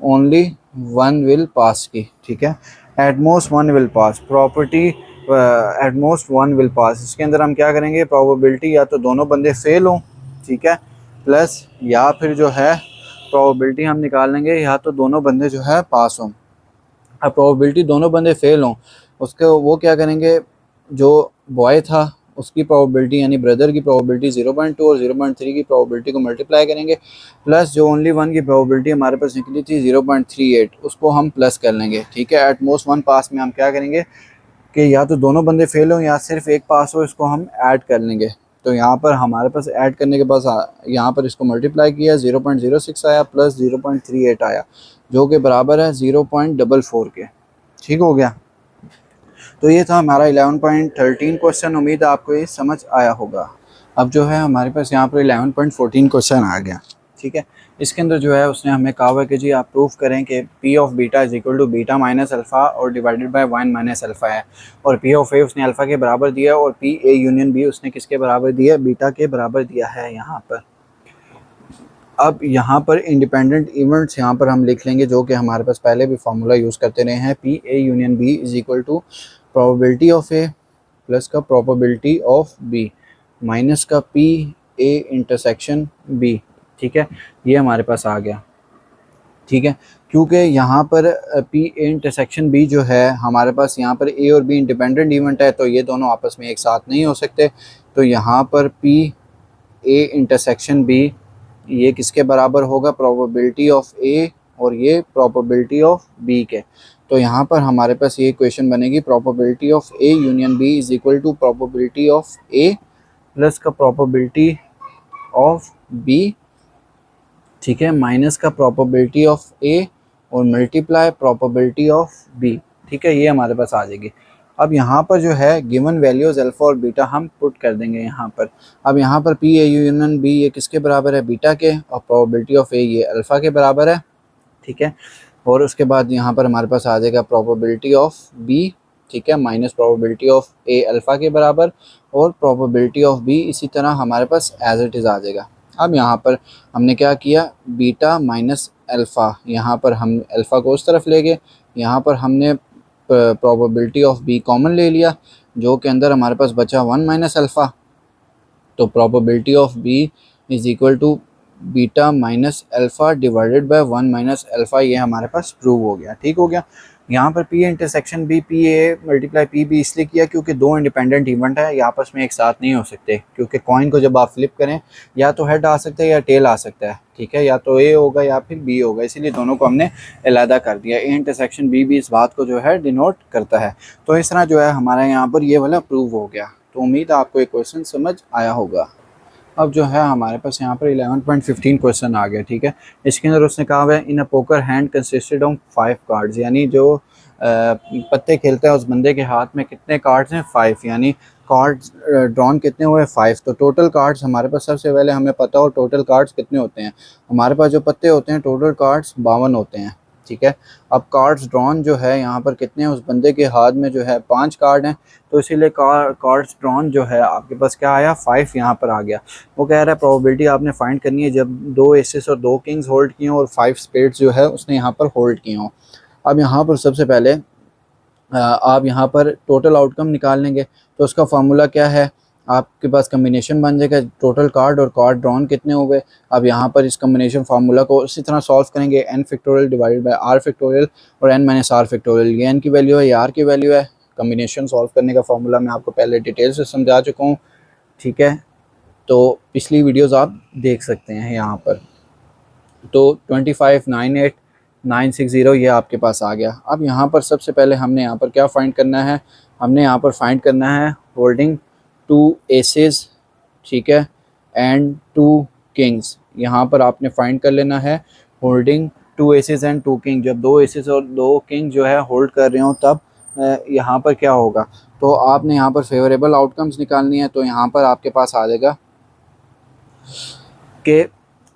ओनली वन विल पास की। ठीक है, at most one will pass, property eight most one will पास, इसके अंदर हम क्या करेंगे, प्रोबेबिलिटी या तो दोनों बंदे फेल हों, ठीक है, प्लस या फिर जो है प्रोबेबिलिटी हम निकाल लेंगे या तो दोनों बंदे जो है पास हों। अब प्रोबेबिलिटी दोनों बंदे फेल हों, उसके वो क्या करेंगे, जो बॉय था उसकी प्रोबेबिलिटी यानी ब्रदर की प्रोबेबिलिटी 0.2 और 0.3 की प्रोबेबिलिटी को मल्टीप्लाई करेंगे, प्लस जो ओनली वन की प्रोबेबिलिटी हमारे पास निकली थी 0.38 उसको हम प्लस कर लेंगे। ठीक है, एट मोस्ट वन पास में हम क्या करेंगे कि या तो दोनों बंदे फेल हो या सिर्फ एक पास हो, इसको हम ऐड कर लेंगे। तो यहाँ पर हमारे पास ऐड करने के बाद यहाँ पर इसको मल्टीप्लाई किया, 0.06 आया प्लस 0.38 आया, जो कि बराबर है 0.44 के। ठीक हो गया, तो ये था हमारा 11.13 क्वेश्चन। उम्मीद है आपको ये समझ आया होगा। अब जो है हमारे पास यहाँ पर 11.14 क्वेश्चन आ गया। ठीक है, इसके अंदर जो है उसने हमें कहा हुआ है कि जी आप प्रूफ करें कि P of beta is equal to beta minus alpha और डिवाइडेड बाय 1 माइनस अल्फ़ा है, और पी ऑफ ए उसने अल्फ़ा के बराबर दिया और पी ए यूनियन बी उसने किसके बराबर दिया, बीटा के बराबर दिया है यहाँ पर। अब यहाँ पर इंडिपेंडेंट इवेंट्स यहाँ पर हम लिख लेंगे, जो कि हमारे पास पहले भी फार्मूला यूज़ करते रहे हैं, P A union B is equal to probability of A plus का प्रोबेबिलिटी ऑफ बी माइनस का पी ए इंटरसेक्शन बी। ठीक है, ये हमारे पास आ गया। ठीक है, क्योंकि यहाँ पर पी ए इंटरसेक्शन बी जो है हमारे पास यहाँ पर ए और बी इंडिपेंडेंट इवेंट है, तो ये दोनों आपस में एक साथ नहीं हो सकते। तो यहाँ पर पी ए इंटरसेक्शन बी ये किसके बराबर होगा, प्रोबेबिलिटी ऑफ ए और ये प्रोबेबिलिटी ऑफ बी के। तो यहाँ पर हमारे पास ये इक्वेशन बनेगी, probability of A union B is equal to probability of A plus का प्रोबेबिलिटी ऑफ बी, ठीक है, माइनस का प्रोबेबिलिटी ऑफ ए और मल्टीप्लाई प्रोबेबिलिटी ऑफ बी। ठीक है, ये हमारे पास आ जाएगी। अब यहाँ पर जो है गिवन वैल्यूज़ अल्फ़ा और बीटा हम पुट कर देंगे यहाँ पर। अब यहाँ पर पी ए यूनियन बी ये किसके बराबर है, बीटा के, और प्रोबेबिलिटी ऑफ ए ये अल्फ़ा के बराबर है। ठीक है, और उसके बाद यहाँ पर हमारे पास आ जाएगा प्रोबेबिलिटी ऑफ बी, ठीक है, minus probability of A alpha के बराबर, और प्रोबेबिलिटी ऑफ बी इसी तरह हमारे पास एज इट इज़ आ जाएगा। अब यहाँ पर हमने क्या किया, बीटा माइनस अल्फ़ा, यहाँ पर हम अल्फ़ा को उस तरफ ले गए, यहाँ पर हमने प्रोबेबिलिटी ऑफ बी कॉमन ले लिया, जो के अंदर हमारे पास बचा 1 माइनस अल्फ़ा। तो probability of B is equal to beta minus alpha divided by 1 minus alpha, ये हमारे पास प्रूव हो गया। ठीक हो गया। यहाँ पर P A intersection B, P A multiply P B इसलिए किया क्योंकि दो इंडिपेंडेंट इवेंट है, ये आपस में एक साथ नहीं हो सकते, क्योंकि कॉइन को जब आप फ्लिप करें या तो हेड आ सकता है या टेल आ सकता है। ठीक है, या तो ए होगा या फिर बी होगा, इसीलिए दोनों को हमने अलहदा कर दिया। ए इंटरसेक्शन बी भी इस बात को जो है डिनोट करता है। तो इस तरह जो है हमारा यहाँ पर ये वाला प्रूव हो गया। तो उम्मीद है आपको ये क्वेश्चन समझ आया होगा। अब जो है हमारे पास यहाँ पर 11.15 क्वेश्चन आ गया। ठीक है, इसके अंदर उसने कहा हुआ है in a poker hand consisted of 5 cards, यानी जो पत्ते खेलते हैं उस बंदे के हाथ में कितने कार्ड्स हैं, 5, यानी कार्ड्स ड्रॉन कितने हुए, 5। तो टोटल कार्ड्स हमारे पास सबसे पहले हमें पता हो टोटल कार्ड्स कितने होते हैं। हमारे पास जो पत्ते होते हैं टोटल कार्ड्स 52 होते हैं। ठीक है, अब कार्ड्स ड्रॉन जो है यहाँ पर कितने हैं, उस बंदे के हाथ में जो है 5 कार्ड हैं, तो इसीलिए कार्ड्स ड्रॉन जो है आपके पास क्या आया, 5 यहाँ पर आ गया। वो कह रहा है प्रोबेबिलिटी आपने फाइंड करनी है जब 2 एसेस और 2 किंग्स होल्ड किए हों और 5 स्पेड्स जो है उसने यहाँ पर होल्ड किए हों। अब यहाँ पर सबसे पहले आप यहाँ पर टोटल आउटकम निकाल लेंगे, तो उसका फार्मूला क्या है, आपके पास कम्बिनेशन बन जाएगा टोटल कार्ड और कार्ड ड्रॉन कितने हुए। अब यहाँ पर इस कम्बिनेशन फार्मूला को इसी तरह सॉल्व करेंगे, n factorial divided bye r factorial और n माइनस r फैक्टोरियल। ये n की वैल्यू है, ये r की वैल्यू है। कम्बिनेशन सॉल्व करने का फार्मूला मैं आपको पहले डिटेल से समझा चुका हूँ, ठीक है, तो पिछली वीडियोज़ आप देख सकते हैं यहाँ पर। तो 2598960 ये आपके पास आ गया। अब यहाँ पर सबसे पहले हमने यहाँ पर क्या फाइंड करना है, हमने यहाँ पर फाइंड करना है होल्डिंग 2 एसेस, ठीक है, एंड 2 किंग्स। यहाँ पर आपने फाइंड कर लेना है होल्डिंग 2 एसेस एंड 2 किंग। जब 2 एसेस और 2 किंग जो है होल्ड कर रहे हो तब यहाँ पर क्या होगा, तो आपने यहाँ पर फेवरेबल आउटकम्स निकालनी है। तो यहाँ पर आपके पास आ जाएगा कि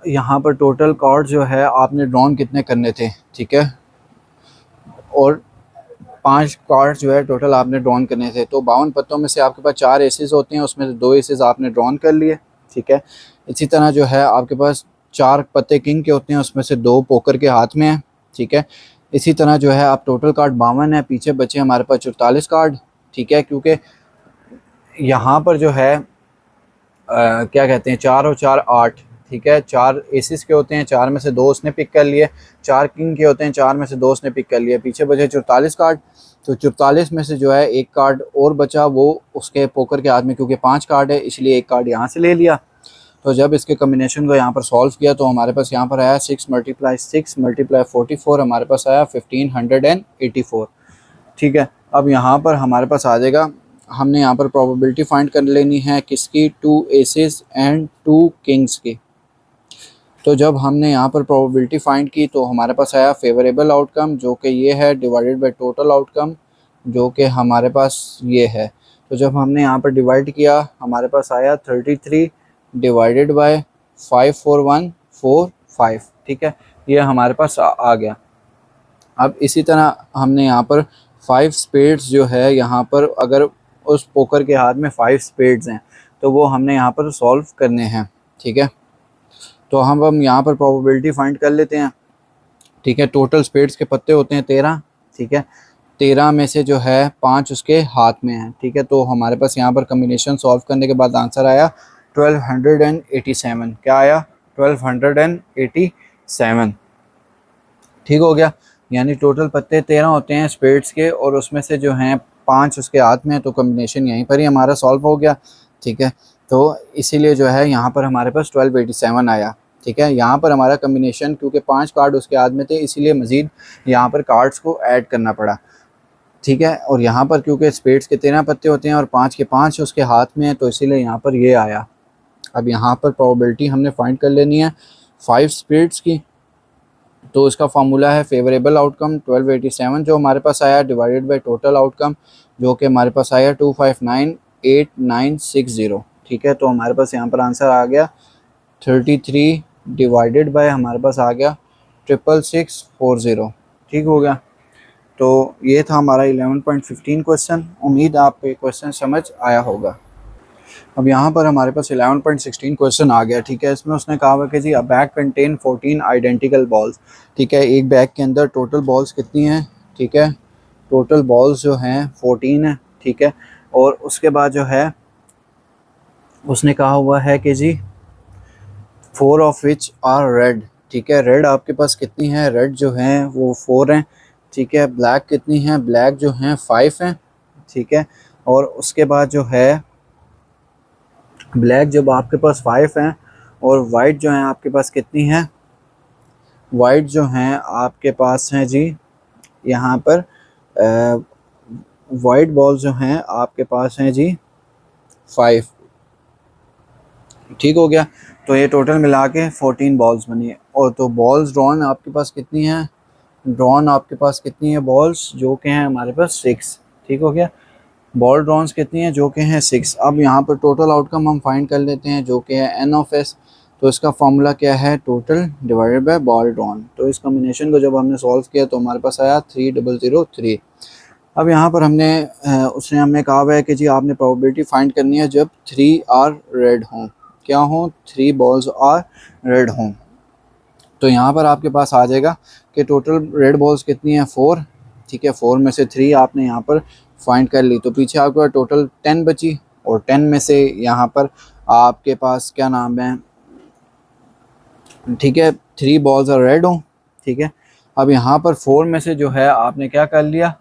यहाँ पर टोटल कार्ड जो है आपने ड्रॉन कितने करने थे, ठीक है, और 5 कार्ड जो है टोटल आपने ड्रॉन करने थे। तो 52 पत्तों में से आपके पास 4 एसेस होते हैं, उसमें से 2 एसेस आपने ड्रॉन कर लिए, ठीक है। इसी तरह जो है आपके पास 4 पत्ते किंग के होते हैं, उसमें से 2 पोकर के हाथ में हैं, ठीक है। इसी तरह जो है आप टोटल कार्ड 52 है, पीछे बचे हमारे पास 44 कार्ड, ठीक है, क्योंकि यहाँ पर जो है क्या कहते हैं 4 और 4 8, ठीक है। 4 एसिस के होते हैं, 4 में से 2 उसने पिक कर लिए। 4 किंग के होते हैं, 4 में से 2 उसने पिक कर लिए। पीछे बचे 44 कार्ड। तो 44 में से जो है एक कार्ड और बचा, वो उसके पोकर के हाथ में, क्योंकि 5 कार्ड है इसलिए एक कार्ड यहाँ से ले लिया। तो जब इसके कम्बिनेशन को यहाँ पर सॉल्व किया तो हमारे पास यहाँ पर आया 6 × 6 × 44, हमारे पास आया 1584, ठीक है। अब यहाँ पर हमारे पास आ जाएगा, हमने यहाँ पर प्रोबेबिलिटी फाइंड कर लेनी है किसकी, 2 एसेस एंड 2 किंग्स की। तो जब हमने यहाँ पर प्रोबेबिलिटी फाइंड की तो हमारे पास आया फेवरेबल आउटकम, जो कि ये है, डिवाइडेड बाय टोटल आउटकम, जो कि हमारे पास ये है। तो जब हमने यहाँ पर डिवाइड किया हमारे पास आया 33 डिवाइडेड बाय 54145, ठीक है, ये हमारे पास आ गया। अब इसी तरह हमने यहाँ पर 5 स्पेड्स जो है, यहाँ पर अगर उस पोकर के हाथ में 5 स्पेड्स हैं तो वो हमने यहाँ पर सॉल्व करने हैं, ठीक है। तो हम यहाँ पर प्रोबेबिलिटी फाइंड कर लेते हैं, ठीक है। टोटल स्पेड्स के पत्ते होते हैं 13, ठीक है। 13 में से जो है 5 उसके हाथ में हैं, ठीक है। तो हमारे पास यहाँ पर कम्बिनेशन सॉल्व करने के बाद आंसर आया 1287। क्या आया, 1287, ठीक हो गया। यानी टोटल पत्ते 13 होते हैं स्पेड्स के, और उसमें से जो हैं 5 उसके हाथ में है। तो कम्बिनेशन यहीं पर ही हमारा सॉल्व हो गया, ठीक है। तो इसीलिए जो है यहाँ पर हमारे पास 1287 आया, ठीक है। यहाँ पर हमारा कम्बिनेशन, क्योंकि 5 कार्ड उसके हाथ में थे इसलिए मज़ीद यहाँ पर कार्ड्स को ऐड करना पड़ा, ठीक है। और यहाँ पर क्योंकि स्पेड्स के 13 पत्ते होते हैं और 5 के 5 उसके हाथ में है, तो इसीलिए यहाँ पर ये आया। अब यहाँ पर प्रोबेबिलिटी हमने फाइंड कर लेनी है 5 स्पेड्स की। तो इसका फार्मूला है फेवरेबल आउटकम 1287 जो हमारे पास आया, डिवाइडेड बाय टोटल आउटकम, जो कि हमारे पास आया 2598960, ठीक है। तो हमारे पास यहाँ पर आंसर आ गया 33 डिवाइडेड बाय हमारे पास आ गया 66640, ठीक हो गया। तो ये था हमारा 11.15 क्वेश्चन। उम्मीद आपको ये क्वेश्चन समझ आया होगा। अब यहाँ पर हमारे पास 11.16 क्वेश्चन आ गया, ठीक है। इसमें उसने कहा हुआ कि जी a bag contain 14 identical balls, ठीक है। एक बैग के अंदर टोटल बॉल्स कितनी हैं, ठीक है, टोटल बॉल्स जो हैं 14 है, ठीक है। और उसके बाद जो है उसने कहा हुआ है कि जी 4 ऑफ विच आर रेड, ठीक है। रेड आपके पास कितनी है, रेड जो हैं वो 4 हैं, ठीक है। ब्लैक कितनी है, ब्लैक जो हैं 5 हैं, ठीक है। और उसके बाद जो है ब्लैक जब आपके पास 5 हैं, और वाइट जो हैं आपके पास कितनी है, वाइट जो हैं आपके पास हैं जी यहाँ पर वाइट बॉल जो हैं आपके पास हैं जी 5, ठीक हो गया। तो ये टोटल मिला के 14 बॉल्स बनी है। और तो बॉल्स ड्रॉन आपके पास कितनी है, ड्रॉन आपके पास कितनी है बॉल्स, जो कि हैं हमारे पास 6, ठीक हो गया। बॉल ड्रॉन्स कितनी हैं, जो कि हैं 6। अब यहाँ पर टोटल आउटकम हम फाइंड कर लेते हैं, जो कि है n ऑफ s। तो इसका फार्मूला क्या है, total divided by ball drawn. तो इस कॉम्बिनेशन को जब हमने सॉल्व किया तो हमारे पास आया 3003। अब यहाँ पर उसने हमें कहा हुआ है कि जी आपने प्रोबेबिलिटी फाइंड करनी है जब 3 आर रेड हों, क्या हों, 3 बॉल्स आर रेड हों। तो यहाँ पर आपके पास आ जाएगा कि टोटल रेड बॉल्स कितनी हैं, 4, ठीक है। 4 में से 3 आपने यहाँ पर फाइंड कर ली, तो पीछे आपके पास टोटल 10 बची, और 10 में से यहाँ पर आपके पास क्या नाम है, ठीक है, 3 बॉल्स और रेड हो, ठीक है। अब यहाँ पर 4 में से जो है आपने क्या कर लिया,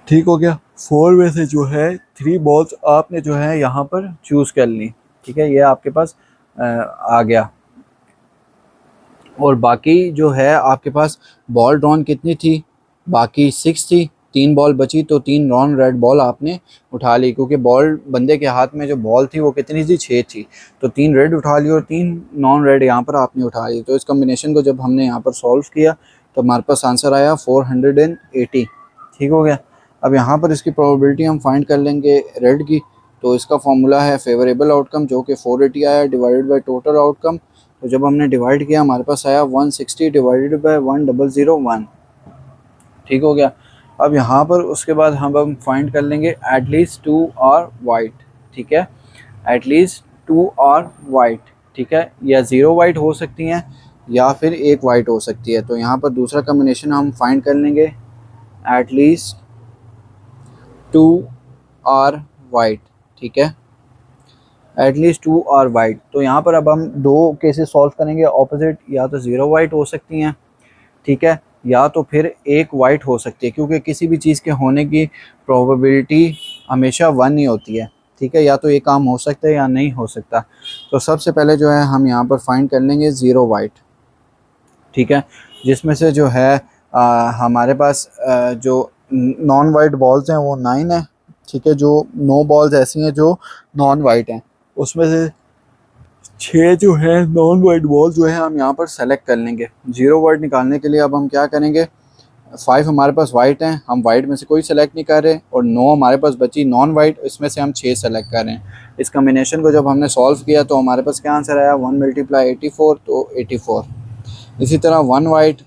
ठीक हो गया, 4 में से जो है 3 बॉल्स आपने जो है यहाँ पर चूज़ कर ली, ठीक है, ये आपके पास आ गया। और बाकी जो है आपके पास बॉल ड्रॉन कितनी थी, बाकी 6 थी, 3 बॉल बची, तो 3 नॉन रेड बॉल आपने उठा ली, क्योंकि बॉल बंदे के हाथ में जो बॉल थी वो कितनी थी, 6 थी, तो 3 रेड उठा ली और 3 नॉन रेड यहाँ पर आपने उठा ली। तो इस कम्बिनेशन को जब हमने यहाँ पर सॉल्व किया तो हमारे पास आंसर आया 480, ठीक हो गया। अब यहाँ पर इसकी प्रोबेबिलिटी हम फाइंड कर लेंगे रेड की, तो इसका फॉर्मूला है फेवरेबल आउटकम जो कि 480 आया डिवाइडेड बाई टोटल आउटकम। तो जब हमने डिवाइड किया हमारे पास आया 160 डिवाइडेड बाई 1001, ठीक हो गया। अब यहाँ पर उसके बाद हम फाइंड कर लेंगे एटलीस्ट 2 आर वाइट, ठीक है, एटलीस्ट 2 आर वाइट, ठीक है, या 0 वाइट हो सकती हैं या फिर 1 वाइट हो सकती है। तो यहाँ पर दूसरा कम्बिनेशन हम फाइंड कर लेंगे एटलीस्ट 2 आर वाइट, ठीक है, एटलीस्ट 2 आर वाइट। तो यहाँ पर अब हम 2 केसेस सॉल्व करेंगे ऑपोजिट, या तो 0 वाइट हो सकती हैं, ठीक है, या तो फिर 1 वाइट हो सकती है, क्योंकि किसी भी चीज़ के होने की प्रोबेबिलिटी हमेशा 1 ही होती है, ठीक है, या तो एक काम हो सकता है या नहीं हो सकता। तो सबसे पहले जो है हम यहाँ पर फाइंड कर लेंगे 0 वाइट, ठीक है, जिसमें से जो है हमारे पास जो नॉन वाइट बॉल्स हैं वो 9 है, ठीक है, जो 9 बॉल्स ऐसी हैं जो नॉन वाइट हैं, उसमें से 6 जो है नॉन वाइट बॉल जो है हम यहाँ पर सेलेक्ट कर लेंगे। 0 वाइट निकालने के लिए अब हम क्या करेंगे, 5 हमारे पास वाइट हैं, हम वाइट में से कोई सेलेक्ट नहीं कर रहे, और 9 हमारे पास बची नॉन वाइट, इसमें से हम 6 सेलेक्ट कर रहे हैं। इस कम्बिनेशन को जब हमने सॉल्व किया तो हमारे पास क्या आंसर आया, 1 मल्टीप्लाई 84, तो 84। इसी तरह 1 वाइट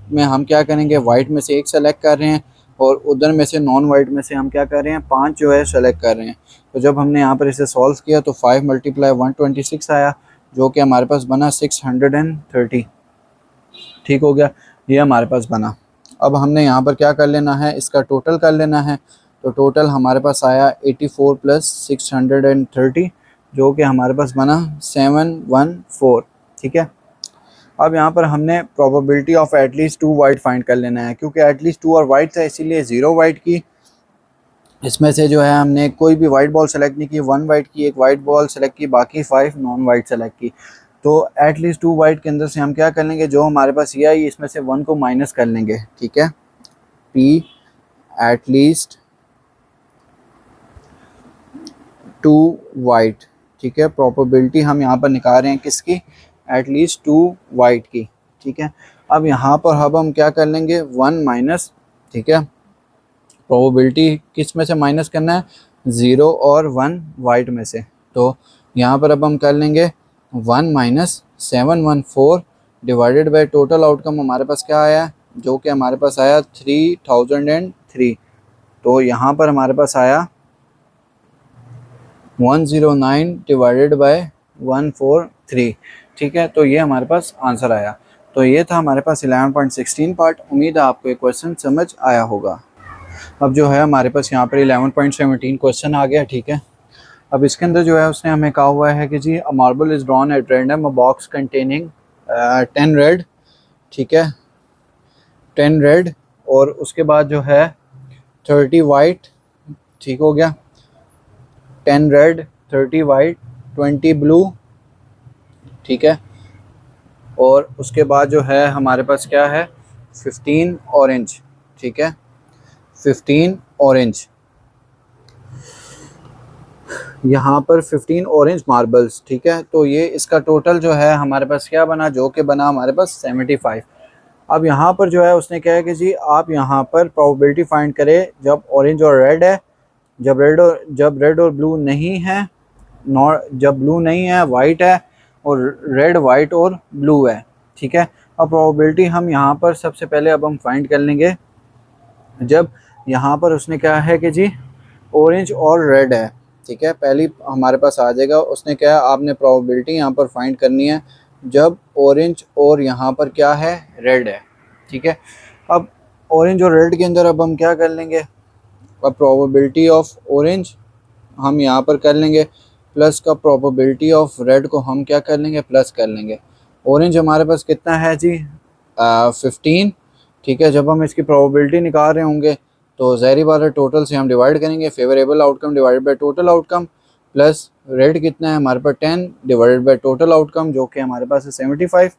में हम क्या करेंगे, वाइट में से 1 सेलेक्ट कर रहे हैं, और उधर में से नॉन वाइट में से हम क्या कर रहे हैं, 5 जो है सेलेक्ट कर रहे हैं। तो जब हमने यहाँ पर इसे सॉल्व किया तो 5 मल्टीप्लाई 126 आया, जो कि हमारे पास बना 630, ठीक हो गया, ये हमारे पास बना। अब हमने यहाँ पर क्या कर लेना है, इसका टोटल कर लेना है। तो टोटल हमारे पास आया 84 प्लस 630, जो कि हमारे पास बना 714, ठीक है। अब यहाँ पर हमने probability of at least 2 white find कर लेना है, क्योंकि एटलीस्ट 2 और वाइट था इसीलिए 0 वाइट की, इसमें से जो है हमने कोई भी वाइट बॉल सेलेक्ट नहीं की, 1 वाइट की, 1 वाइट बॉल सेलेक्ट की, बाकी 5 नॉन वाइट सेलेक्ट की। तो एटलीस्ट 2 वाइट के अंदर से हम क्या कर लेंगे, जो हमारे पास ये आई इसमें से 1 को माइनस कर लेंगे, ठीक है, पी एटलीस्ट 2 वाइट, ठीक है, प्रोबेबिलिटी हम यहाँ पर निकाल रहे हैं किसकी, एटलीस्ट 2 वाइट की, ठीक है। अब यहाँ पर अब हम क्या कर लेंगे, 1 माइनस, ठीक है, प्रोबेबिलिटी किस में से माइनस करना है, 0 और 1 वाइट में से। तो यहाँ पर अब हम कर लेंगे 1 minus 714 divided by total outcome हमारे पास क्या आया, जो कि हमारे पास आया 3003। तो यहाँ पर हमारे पास आया 109 डिवाइडेड बाय 143, ठीक है। तो ये हमारे पास आंसर आया। तो ये था हमारे पास 11.16 पार्ट। उम्मीद है आपको ये क्वेश्चन समझ आया होगा। अब जो है हमारे पास यहाँ पर 11.17 क्वेश्चन आ गया, ठीक है। अब इसके अंदर जो है उसने हमें कहा हुआ है कि जी a marble is drawn at random a box containing 10 red, ठीक है, 10 रेड, और उसके बाद जो है 30 वाइट, ठीक हो गया, 10 रेड, 30 वाइट, 20 ब्लू, ठीक है, और उसके बाद जो है हमारे पास क्या है 15 ऑरेंज, ठीक है, 15 ऑरेंज, यहाँ पर 15 ऑरेंज मार्बल्स, ठीक है। तो ये इसका टोटल जो है हमारे पास क्या बना, जो कि बना हमारे पास 75। अब यहाँ पर जो है उसने कहा है कि जी आप यहाँ पर प्रोबेबिलिटी फाइंड करें जब ऑरेंज और रेड है, जब रेड और ब्लू नहीं है, जब ब्लू नहीं है वाइट है, और रेड वाइट और ब्लू है, ठीक है। अब प्रोबेबिलिटी हम यहाँ पर सबसे पहले अब हम फाइंड कर लेंगे जब यहाँ पर उसने कहा है कि जी ऑरेंज और रेड है, ठीक है, पहली हमारे पास आ जाएगा। उसने कहा आपने प्रोबेबिलिटी यहाँ पर फाइंड करनी है जब ऑरेंज और यहाँ पर क्या है, रेड है, ठीक है। अब ऑरेंज और रेड के अंदर अब हम क्या कर लेंगे, का प्रोबेबिलिटी ऑफ ऑरेंज हम यहाँ पर कर लेंगे, प्लस का प्रोबेबिलिटी ऑफ रेड को हम क्या कर लेंगे, प्लस कर लेंगे। ऑरेंज हमारे पास कितना है जी, 15, ठीक है। जब हम इसकी प्रोबेबिलिटी निकाल रहे होंगे तो ज़ाहिर बात है टोटल से हम डिवाइड करेंगे, favourable outcome divide by total outcome, plus red कितना है हमारे पास 10 डिवाइडेड बाय टोटल आउटकम जो कि हमारे पास है 75,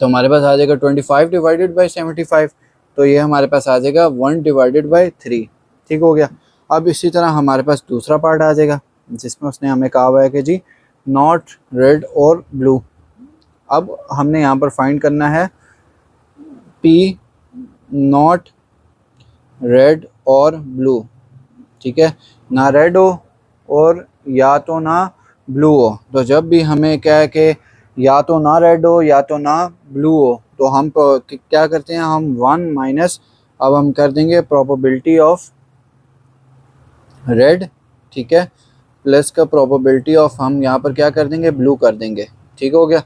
तो हमारे पास आ जाएगा 25 डिवाइडेड बाई 75, तो ये हमारे पास आ जाएगा 1 डिवाइडेड बाई 3, ठीक हो गया। अब इसी तरह हमारे पास दूसरा पार्ट आ जाएगा जिसमें उसने हमें कहा हुआ है कि जी नॉट रेड और ब्लू। अब हमने यहाँ पर फाइंड करना है पी नॉट रेड और ब्लू, ठीक है, ना रेड हो और या तो ना ब्लू हो। तो जब भी हमें क्या है कि या तो ना रेड हो या तो ना ब्लू हो, तो हम क्या करते हैं, हम 1 माइनस, अब हम कर देंगे प्रोबेबिलिटी ऑफ रेड, ठीक है, प्लस का प्रोबेबिलिटी ऑफ हम यहाँ पर क्या कर देंगे, ब्लू कर देंगे, ठीक हो गया।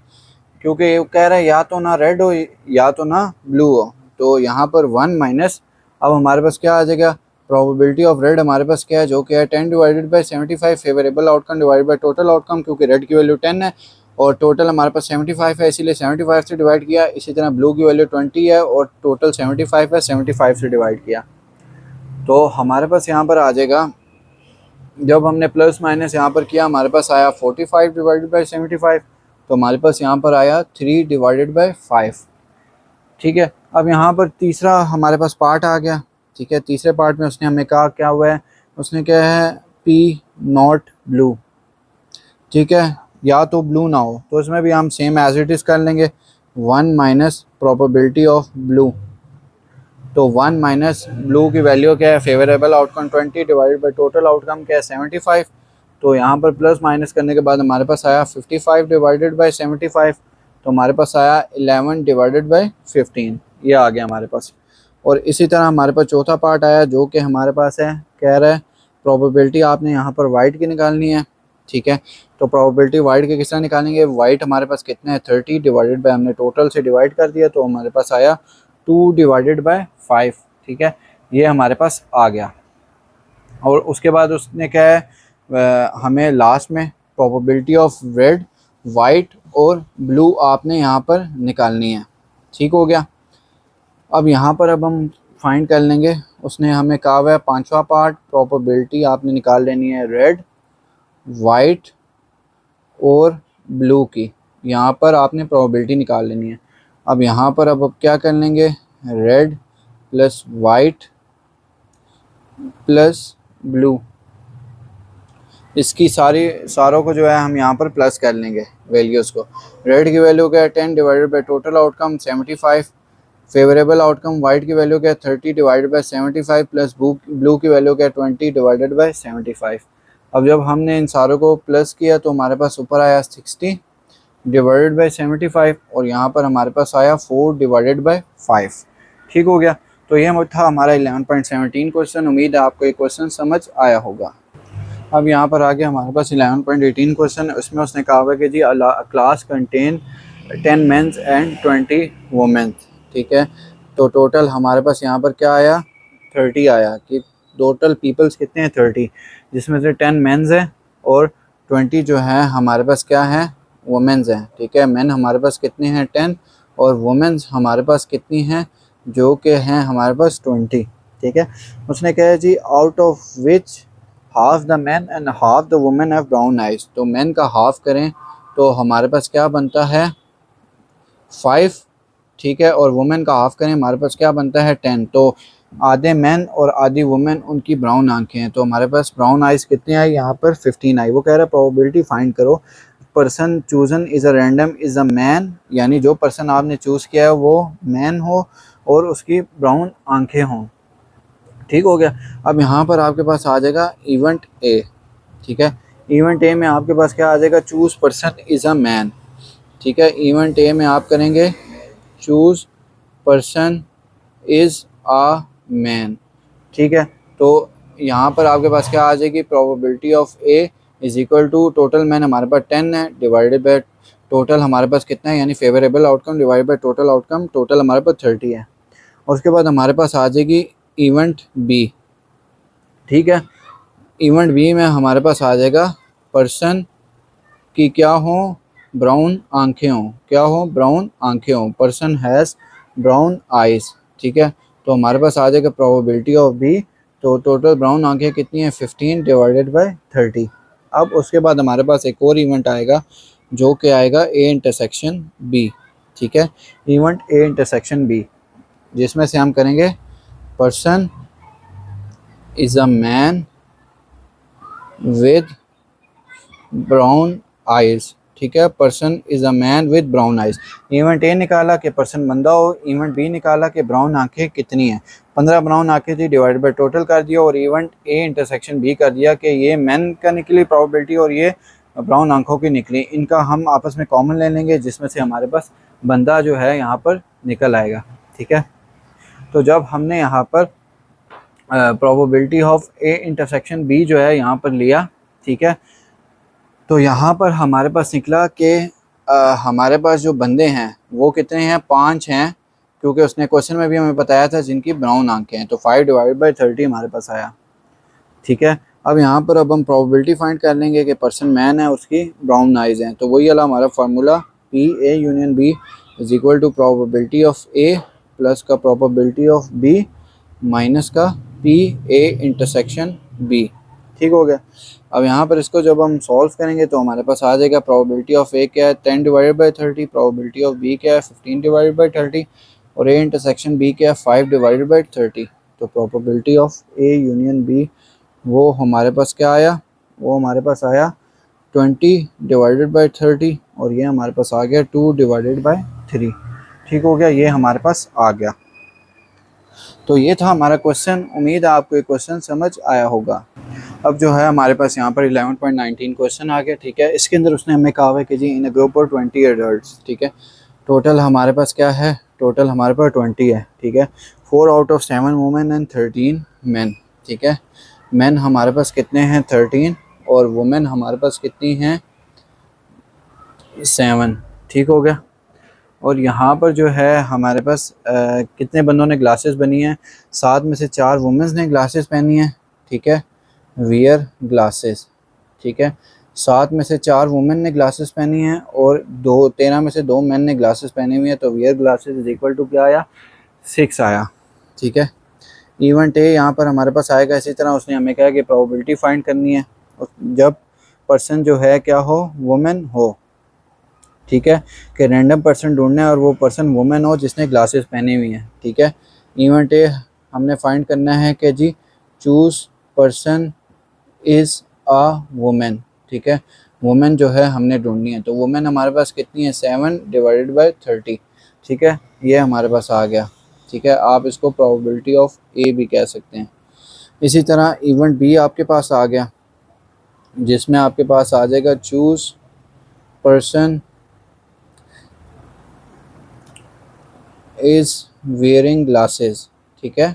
क्योंकि ये कह रहा है या तो ना रेड हो या तो ना ब्लू हो, तो यहाँ पर 1 माइनस, अब हमारे पास क्या आ जाएगा, प्रोबेबिलिटी ऑफ रेड हमारे पास क्या है, जो कि है 10 divided by 75 favourable outcome divided by total outcome, क्योंकि रेड की वैल्यू 10 है और टोटल हमारे पास 75 है, इसीलिए 75 से डिवाइड किया। इसी तरह ब्लू की वैल्यू 20 है और टोटल 75 है, 75 से डिवाइड किया। तो हमारे पास यहाँ पर आ जाएगा, जब हमने प्लस माइनस यहाँ पर किया हमारे पास आया 45 डिवाइडेड बाई 75, तो हमारे पास यहाँ पर आया 3 डिवाइडेड बाई 5, ठीक है। अब यहाँ पर तीसरा हमारे पास पार्ट आ गया, ठीक है। तीसरे पार्ट में उसने हमें कहा क्या हुआ है, उसने क्या है पी नॉट ब्लू, ठीक है, या तो ब्लू ना हो, तो इसमें भी हम सेम एज इट इज़ कर लेंगे, 1 माइनस प्रोबेबिलिटी ऑफ ब्लू, तो 1 माइनस ब्लू की वैल्यू क्या है, favourable outcome 20 divided by total outcome क्या है 75, तो यहाँ पर प्लस माइनस करने के बाद हमारे पास आया 55 डिवाइडेड बाई 75, तो हमारे पास आया 11 डिवाइडेड बाई 15, ये आ गया हमारे पास। और इसी तरह हमारे पास चौथा पार्ट आया जो कि हमारे पास है, कह रहा है प्रोबेबिलिटी आपने यहाँ पर वाइट की निकालनी है, ठीक है। तो प्रोबेबिलिटी वाइट के किस तरह निकालेंगे, वाइट हमारे पास कितना है 30 डिवाइडेड बाई, हमने टोटल से डिवाइड कर दिया तो हमारे पास आया 2 डिवाइडेड बाई 5, ठीक है, ये हमारे पास आ गया। और उसके बाद उसने क्या है हमें लास्ट में प्रोबेबिलिटी ऑफ रेड, वाइट और ब्लू आपने यहाँ पर निकालनी है, ठीक हो गया। अब यहाँ पर अब हम फाइंड कर लेंगे, उसने हमें कहा हुआ है पांचवा पार्ट, प्रोबेबिलिटी आपने निकाल लेनी है रेड, वाइट और ब्लू की, यहाँ पर आपने प्रोबेबिलिटी निकाल लेनी है। अब यहाँ पर अब क्या कर लेंगे, red plus white plus blue, इसकी सारों को जो है हम यहाँ पर प्लस कर लेंगे वैल्यूज़ को। रेड की वैल्यू क्या है 10 divided by total outcome 75, favourable outcome white की वैल्यू क्या है 30 डिवाइडेड बाई 75, प्लस ब्लू की वैल्यू क्या है 20 डिवाइडेड बाई 75। अब जब हमने इन सारों को प्लस किया तो हमारे पास ऊपर आया 60 डिवाइडेड बाई 75 और यहाँ पर हमारे पास आया 4 डिवाइडेड बाई 5, ठीक हो गया। तो ये था हमारा 11.17 क्वेश्चन। उम्मीद है आपको ये क्वेश्चन समझ आया होगा। अब यहाँ पर आगे हमारे पास 11.18 क्वेश्चन, उसमें उसने कहा हुआ कि जी class contain 10 mens and 20 womens, ठीक है। तो टोटल हमारे पास यहाँ पर क्या आया 30 आया, कि टोटल पीपल्स कितने हैं 30, जिसमें से 10 मेंस हैं और 20 जो है हमारे पास क्या है वुमेंस हैं, ठीक है। मेन हमारे पास कितने हैं 10 और वुमेंस हमारे पास कितनी हैं, जो कि हैं हमारे पास 20, ठीक है। उसने कहा है जी out of which half the man and half the women have brown eyes, तो मैन का हाफ करें तो हमारे पास क्या बनता है 5, ठीक है, और वुमेन का हाफ करें हमारे पास क्या बनता है 10, तो आधे मैन और आधी वुमेन उनकी ब्राउन आंखें हैं, तो हमारे पास ब्राउन आइज कितने आई यहाँ पर 15 आई। वो कह रहा है प्रोबेबिलिटी फाइंड करो person chosen is a random is a man, यानी जो पर्सन आपने चूज़ किया है वो मैन हो और उसकी ब्राउन आंखें हों, ठीक हो गया। अब यहाँ पर आपके पास आ जाएगा इवेंट ए, ठीक है। इवेंट ए में आपके पास क्या आ जाएगा, choose person is a man, ठीक है। इवेंट ए में आप करेंगे choose person is a man, ठीक है। तो यहाँ पर आपके पास क्या आ जाएगी, probability of A is equal to total man हमारे पास 10 है डिवाइडेड बाय टोटल हमारे पास कितना है, यानी favourable outcome divided by total outcome, total हमारे पास 30 है। और उसके बाद हमारे पास आ जाएगी इवेंट बी, ठीक है। इवेंट बी में हमारे पास आ जाएगा पर्सन की क्या हो, ब्राउन आंखें हों, क्या हो, ब्राउन आंखें हों, पर्सन हैज़ ब्राउन आइज़। ठीक है, तो हमारे पास आ जाएगा प्रोबेबिलिटी ऑफ बी। तो टोटल ब्राउन आंखें कितनी हैं, 15 डिवाइडेड बाय 30। अब उसके बाद हमारे पास एक और इवेंट आएगा जो कि आएगा ए इंटरसेक्शन बी। ठीक है, इवेंट ए इंटरसेक्शन बी, जिसमें से हम करेंगे person is a man with brown eyes. ठीक है, person is a man with brown eyes. Event A निकाला कि पर्सन बंदा हो, इवेंट बी निकाला कि ब्राउन आंखें कितनी हैं, 15 ब्राउन आंखें थी, डिवाइड बाय टोटल कर दिया, और इवेंट ए इंटरसेक्शन बी कर दिया कि ये मैन का निकली प्रोबेबिलिटी और ये ब्राउन आंखों की निकली। इनका हम आपस में कॉमन ले लेंगे, जिसमें से हमारे पास बंदा जो है यहाँ पर निकल आएगा। ठीक है, तो जब हमने यहाँ पर probability of A intersection B जो है यहाँ पर लिया, ठीक है, तो यहाँ पर हमारे पास निकला कि हमारे पास जो बंदे हैं वो कितने हैं, 5 हैं, क्योंकि उसने क्वेश्चन में भी हमें बताया था जिनकी ब्राउन आंखें हैं। तो 5 डिवाइड बाई 30 हमारे पास आया। ठीक है, अब यहाँ पर अब हम प्रोबेबिलिटी फाइंड कर लेंगे कि पर्सन मैन है, उसकी ब्राउन आइज हैं। तो वही वाला हमारा formula P A union B is equal to probability of A plus का प्रोबेबिलिटी ऑफ बी माइनस का पी ए इंटरसेक्शन बी। ठीक हो गया। अब यहाँ पर इसको जब हम सॉल्व करेंगे तो हमारे पास आ जाएगा प्रोबेबिलिटी ऑफ ए क्या है, 10 divided by 30, probability of B क्या है, 15 डिवाइडेड बाई 30, और ए इंटरसेक्शन बी क्या है, 5 डिवाइडेड बाई 30। तो probability of A union B वो हमारे पास क्या आया, वो हमारे पास आया 20 डिवाइडेड बाई 30, और ये हमारे पास आ गया 2 डिवाइडेड बाई 3। ठीक हो गया, ये हमारे पास आ गया। तो ये था हमारा क्वेश्चन। उम्मीद है आपको ये क्वेश्चन समझ आया होगा। अब जो है हमारे पास यहाँ पर 11.19 क्वेश्चन आ गया। ठीक है, इसके अंदर उसने हमें कहा है कि जी इन अ ग्रुप ऑफ 20 एडल्ट्स। ठीक है, टोटल हमारे पास क्या है, टोटल हमारे पास 20 है। ठीक है, 4 out of 7 women and 13 man. ठीक है, मैन हमारे पास कितने हैं, 13, और वुमेन हमारे पास कितनी हैं, 7। ठीक हो गया। और यहाँ पर जो है हमारे पास कितने बंदों ने ग्लासेस बनी हैं, 7 में से 4 वुमेंस ने ग्लासेस पहनी हैं। ठीक है, वियर ग्लासेस। ठीक है, 7 में से 4 वुमेन ने ग्लासेस पहनी हैं, और 13 में से 2 मैन ने ग्लासेस पहनी हुई हैं। तो wear glasses is equal to क्या आया, 6 आया। ठीक है, इवेंट ए यहाँ पर हमारे पास आएगा। इसी तरह उसने हमें कहा कि प्रोबेबिलिटी फाइंड करनी है जब पर्सन जो है क्या हो, वुमेन हो। ठीक है, कि रैंडम पर्सन ढूंढना है और वो पर्सन वुमेन हो जिसने ग्लासेस पहनी हुई हैं। ठीक है, इवेंट ए हमने फाइंड करना है कि जी choose person is a women. ठीक है, वुमेन जो है हमने ढूंढनी है। तो वुमेन हमारे पास कितनी है, 7 डिवाइडेड बाई 30। ठीक है, ये हमारे पास आ गया। ठीक है, आप इसको प्रोबेबिलिटी ऑफ ए भी कह सकते हैं। इसी तरह इवेंट बी आपके पास आ गया, जिसमें आपके पास आ जाएगा choose person is wearing glasses. ठीक है,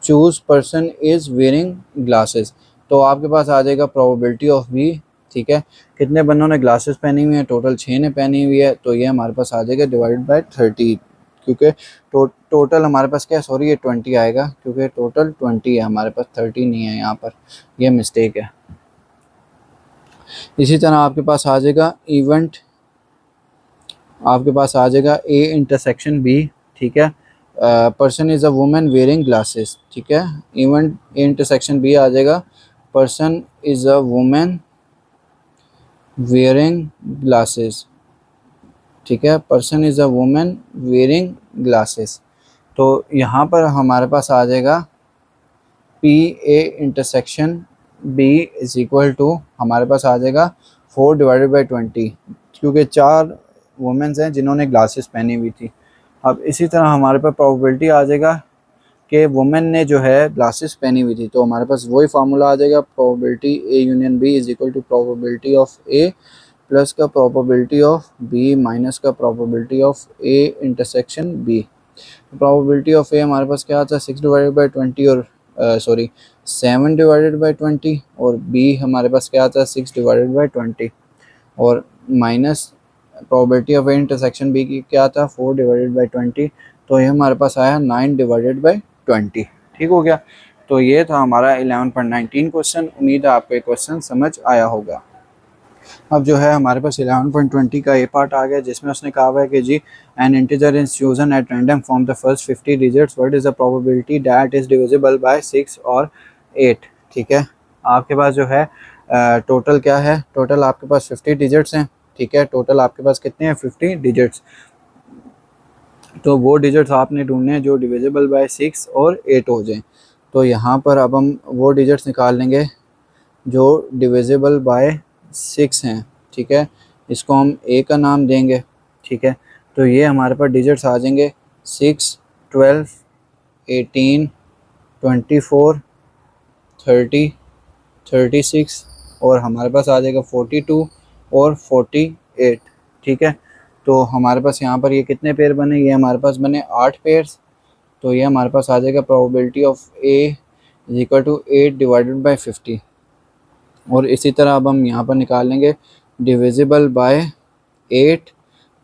choose person is wearing glasses. तो आपके पास आ जाएगा प्रोबेबिलिटी ऑफ बी। ठीक है, कितने बंदों ने ग्लासेस पहनी हुई हैं, टोटल 6 ने पहनी हुई है। तो ये हमारे पास आ जाएगा डिवाइडेड बाय 30, क्योंकि टोटल हमारे पास क्या है, सॉरी ये 20 आएगा, क्योंकि टोटल 20 है हमारे पास, 30 नहीं है यहाँ पर, ये मिस्टेक है। इसी तरह आपके पास आ जाएगा इवेंट, आपके पास आ जाएगा ए इंटरसेक्शन बी। ठीक है, person is a women wearing glasses. ठीक है, इवेंट ए इंटरसेक्शन बी आ जाएगा person is a women wearing glasses. ठीक है, person is a women wearing glasses. तो यहाँ पर हमारे पास आ जाएगा P A intersection B is equal to, हमारे पास आ जाएगा 4 डिवाइडेड बाई 20, क्योंकि 4 वुमेन्स हैं जिन्होंने ग्लासेस पहनी हुई थी। अब इसी तरह हमारे पास प्रोबेबिलिटी आ जाएगा कि वुमेन ने जो है ग्लासेस पहनी हुई थी। तो हमारे पास वही फार्मूला आ जाएगा, probability A union B is equal to probability of A plus का प्रोबेबिलिटी ऑफ बी माइनस का probability of A intersection B. Probability of A हमारे पास क्या आता है, 6 डिवाइडेड बाई 20, और सॉरी 7 डिवाइडेड बाई 20, और बी हमारे पास क्या आता है, 6 डिवाइडेड बाई 20, और minus probability of A intersection B की क्या था, 4 डिवाइडेड बाई 20। तो ये हमारे पास आया 9 डिवाइडेड बाई 20। ठीक हो गया। तो ये था हमारा 11.19 क्वेश्चन। उम्मीद है आपको ये क्वेश्चन समझ आया होगा। अब जो है हमारे पास 11.20 का ये पार्ट आ गया, जिसमें उसने कहा हुआ है कि जी an integer is chosen at random from the first 50 digits, what is the probability that is divisible by 6 और 8। ठीक है, आपके पास जो है टोटल क्या है, टोटल आपके पास 50 डिजिट्स हैं। ठीक है, टोटल आपके पास कितने हैं, 50 डिजिट्स। तो वो डिजिट्स आपने ढूंढने हैं जो डिविजिबल बाय 6 और 8 हो जाएं। तो यहाँ पर अब हम वो डिजिट्स निकाल लेंगे जो डिविजिबल बाय 6 हैं। ठीक है, इसको हम ए का नाम देंगे। ठीक है, तो ये हमारे पास डिजिट्स आ जाएंगे 6, 12, 18, 24, 30, 36 और हमारे पास आ जाएगा 42 और 48। ठीक है, तो हमारे पास यहाँ पर ये कितने पेयर बने, ये हमारे पास बने 8 पेयर्स। तो ये हमारे पास आ जाएगा probability of A is equal to 8 divided by 50। और इसी तरह अब हम यहाँ पर निकाल लेंगे डिविजिबल बाय 8,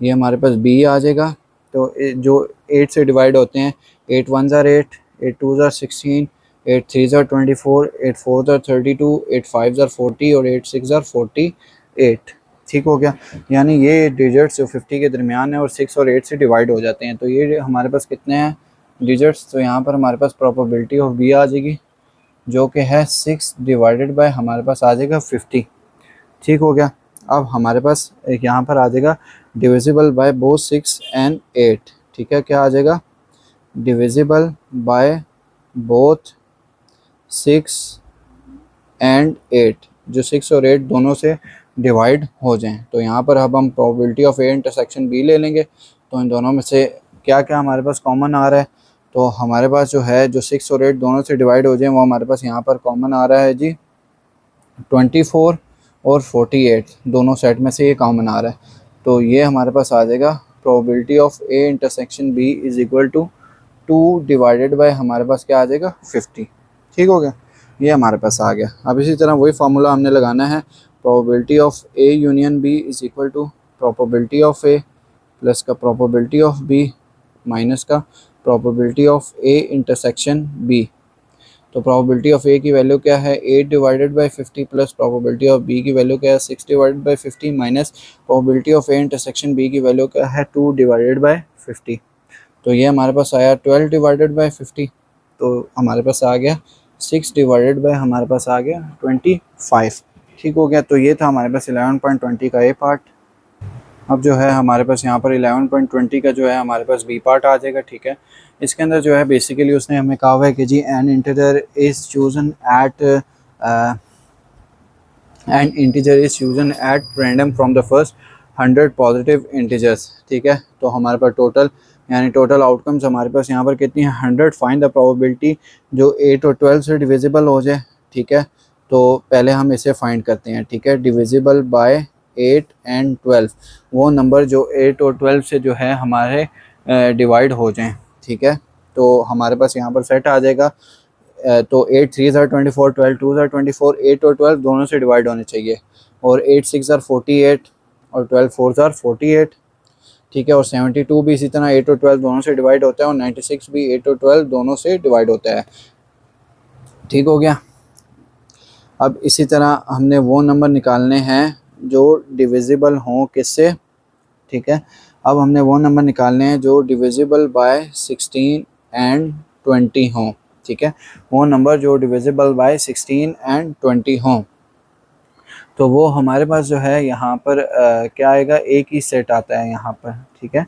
ये हमारे पास बी आ जाएगा। तो जो 8 से डिवाइड होते हैं, 8 1 ज़ार 8, 8 2 ज़ार 16, 8 3 ज़ार 24, 8 4 ज़ार 32, 8 5 ज़ार 40 और 8 6 ज़ार 48। ठीक हो गया, यानी ये डिजिट्स जो 50 के दरमियान है और 6 और 8 से डिवाइड हो जाते हैं। तो ये हमारे पास कितने हैं डिजिट्स, तो यहाँ पर हमारे पास प्रोबेबिलिटी ऑफ बी आ जाएगी जो कि है 6 डिवाइडेड बाय हमारे पास आ जाएगा 50। ठीक हो गया, अब हमारे पास एक यहाँ पर आ जाएगा डिविजिबल बाय बोथ 6 एंड 8। ठीक है, क्या आ जाएगा, डिविजिबल बाय बोथ 6 एंड 8, जो 6 और 8 दोनों से डिवाइड हो जाएं। तो यहाँ पर अब हम probability of A intersection B ले लेंगे। तो इन दोनों में से क्या क्या हमारे पास कॉमन आ रहा है, तो हमारे पास जो है जो 6 और 8 दोनों से डिवाइड हो जाए वो हमारे पास यहाँ पर कॉमन आ रहा है जी 24 और 48, दोनों सेट में से ये कॉमन आ रहा है। तो ये हमारे पास आ जाएगा probability of A intersection B is equal to 2 divided by हमारे पास क्या आ जाएगा 50। ठीक हो गया, ये हमारे पास आ गया। अब इसी तरह वही फार्मूला हमने लगाना है, probability of A union B is equal to probability of A plus का प्रोबेबिलिटी ऑफ बी माइनस का probability of A intersection B. तो प्रोबेबिलिटी ऑफ ए की वैल्यू क्या है 8 divided by 50 plus probability of B की वैल्यू क्या है 6 divided by 50 minus probability of A intersection B की वैल्यू क्या है 2 डिवाइडेड बाय 50। तो ये हमारे पास आया 12 डिवाइडेड बाय 50, तो हमारे पास आ गया 6 डिवाइडेड बाय हमारे पास आ गया 25। ठीक हो गया, तो ये था हमारे पास 11.20 का ए पार्ट। अब जो है हमारे पास यहाँ पर 11.20 का जो है हमारे पास बी पार्ट आ जाएगा। ठीक है, इसके अंदर जो है बेसिकली उसने हमें कहा हुआ है कि जी an integer is chosen at random from the first 100 positive integers. ठीक है, तो हमारे पास टोटल यानी टोटल आउटकम्स हमारे पास यहाँ पर कितनी है 100। फाइंड द प्रोबेबिलिटी जो 8 और 12 से डिविजिबल हो जाए। ठीक है, तो पहले हम इसे फाइंड करते हैं। ठीक है, डिविजिबल बाय 8 एंड 12, वो नंबर जो 8 और 12 से जो है हमारे डिवाइड हो जाएं। ठीक है, तो हमारे पास यहाँ पर सेट आ जाएगा। तो 8 3 ज़ार 24, 12 2 ज़ार 24, 8 और 12 दोनों से डिवाइड होने चाहिए। और 8 6 ज़ार 48 और 12 4 ज़ार 48। ठीक है, और 72 भी इसी तरह 8 और 12 दोनों से डिवाइड होता है और 96 भी 8 और 12 दोनों से डिवाइड होता है। ठीक हो गया, अब इसी तरह हमने वो नंबर निकालने हैं जो डिविजिबल हों किससे। ठीक है, अब हमने वो नंबर निकालने हैं जो डिविजिबल बाय 16 एंड 20 हों। ठीक है, वो नंबर जो डिविजिबल बाय 16 एंड 20 हों। तो वो हमारे पास जो है यहाँ पर क्या आएगा, एक ही सेट आता है यहाँ पर। ठीक है,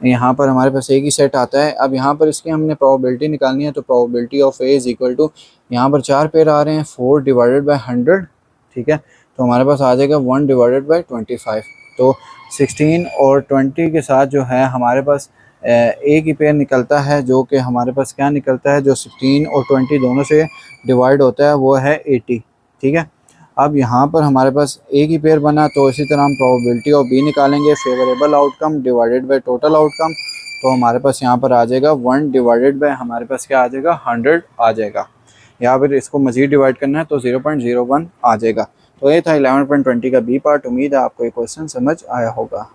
यहाँ पर हमारे पास एक ही सेट आता है। अब यहाँ पर इसकी हमने प्रोबेबिलिटी निकालनी है, तो probability of A is equal to यहाँ पर 4 पेयर आ रहे हैं 4 डिवाइडेड बाय 100। ठीक है, तो हमारे पास आ जाएगा 1 डिवाइडेड बाय 25। तो 16 और 20 के साथ जो है हमारे पास एक ही पेयर निकलता है, जो कि हमारे पास क्या निकलता है जो 16 और 20 दोनों से डिवाइड होता है, वो है 80। ठीक है, अब यहाँ पर हमारे पास एक ही पेयर बना, तो इसी तरह हम प्रोबेबिलिटी ऑफ बी निकालेंगे, favourable outcome divided by total outcome. तो हमारे पास यहाँ पर आ जाएगा 1 डिवाइडेड बाय हमारे पास क्या आ जाएगा 100 आ जाएगा। या फिर इसको मज़ीद डिवाइड करना है तो 0.01 आ जाएगा। तो ये था 11.20 का बी पार्ट। उम्मीद है आपको ये क्वेश्चन समझ आया होगा।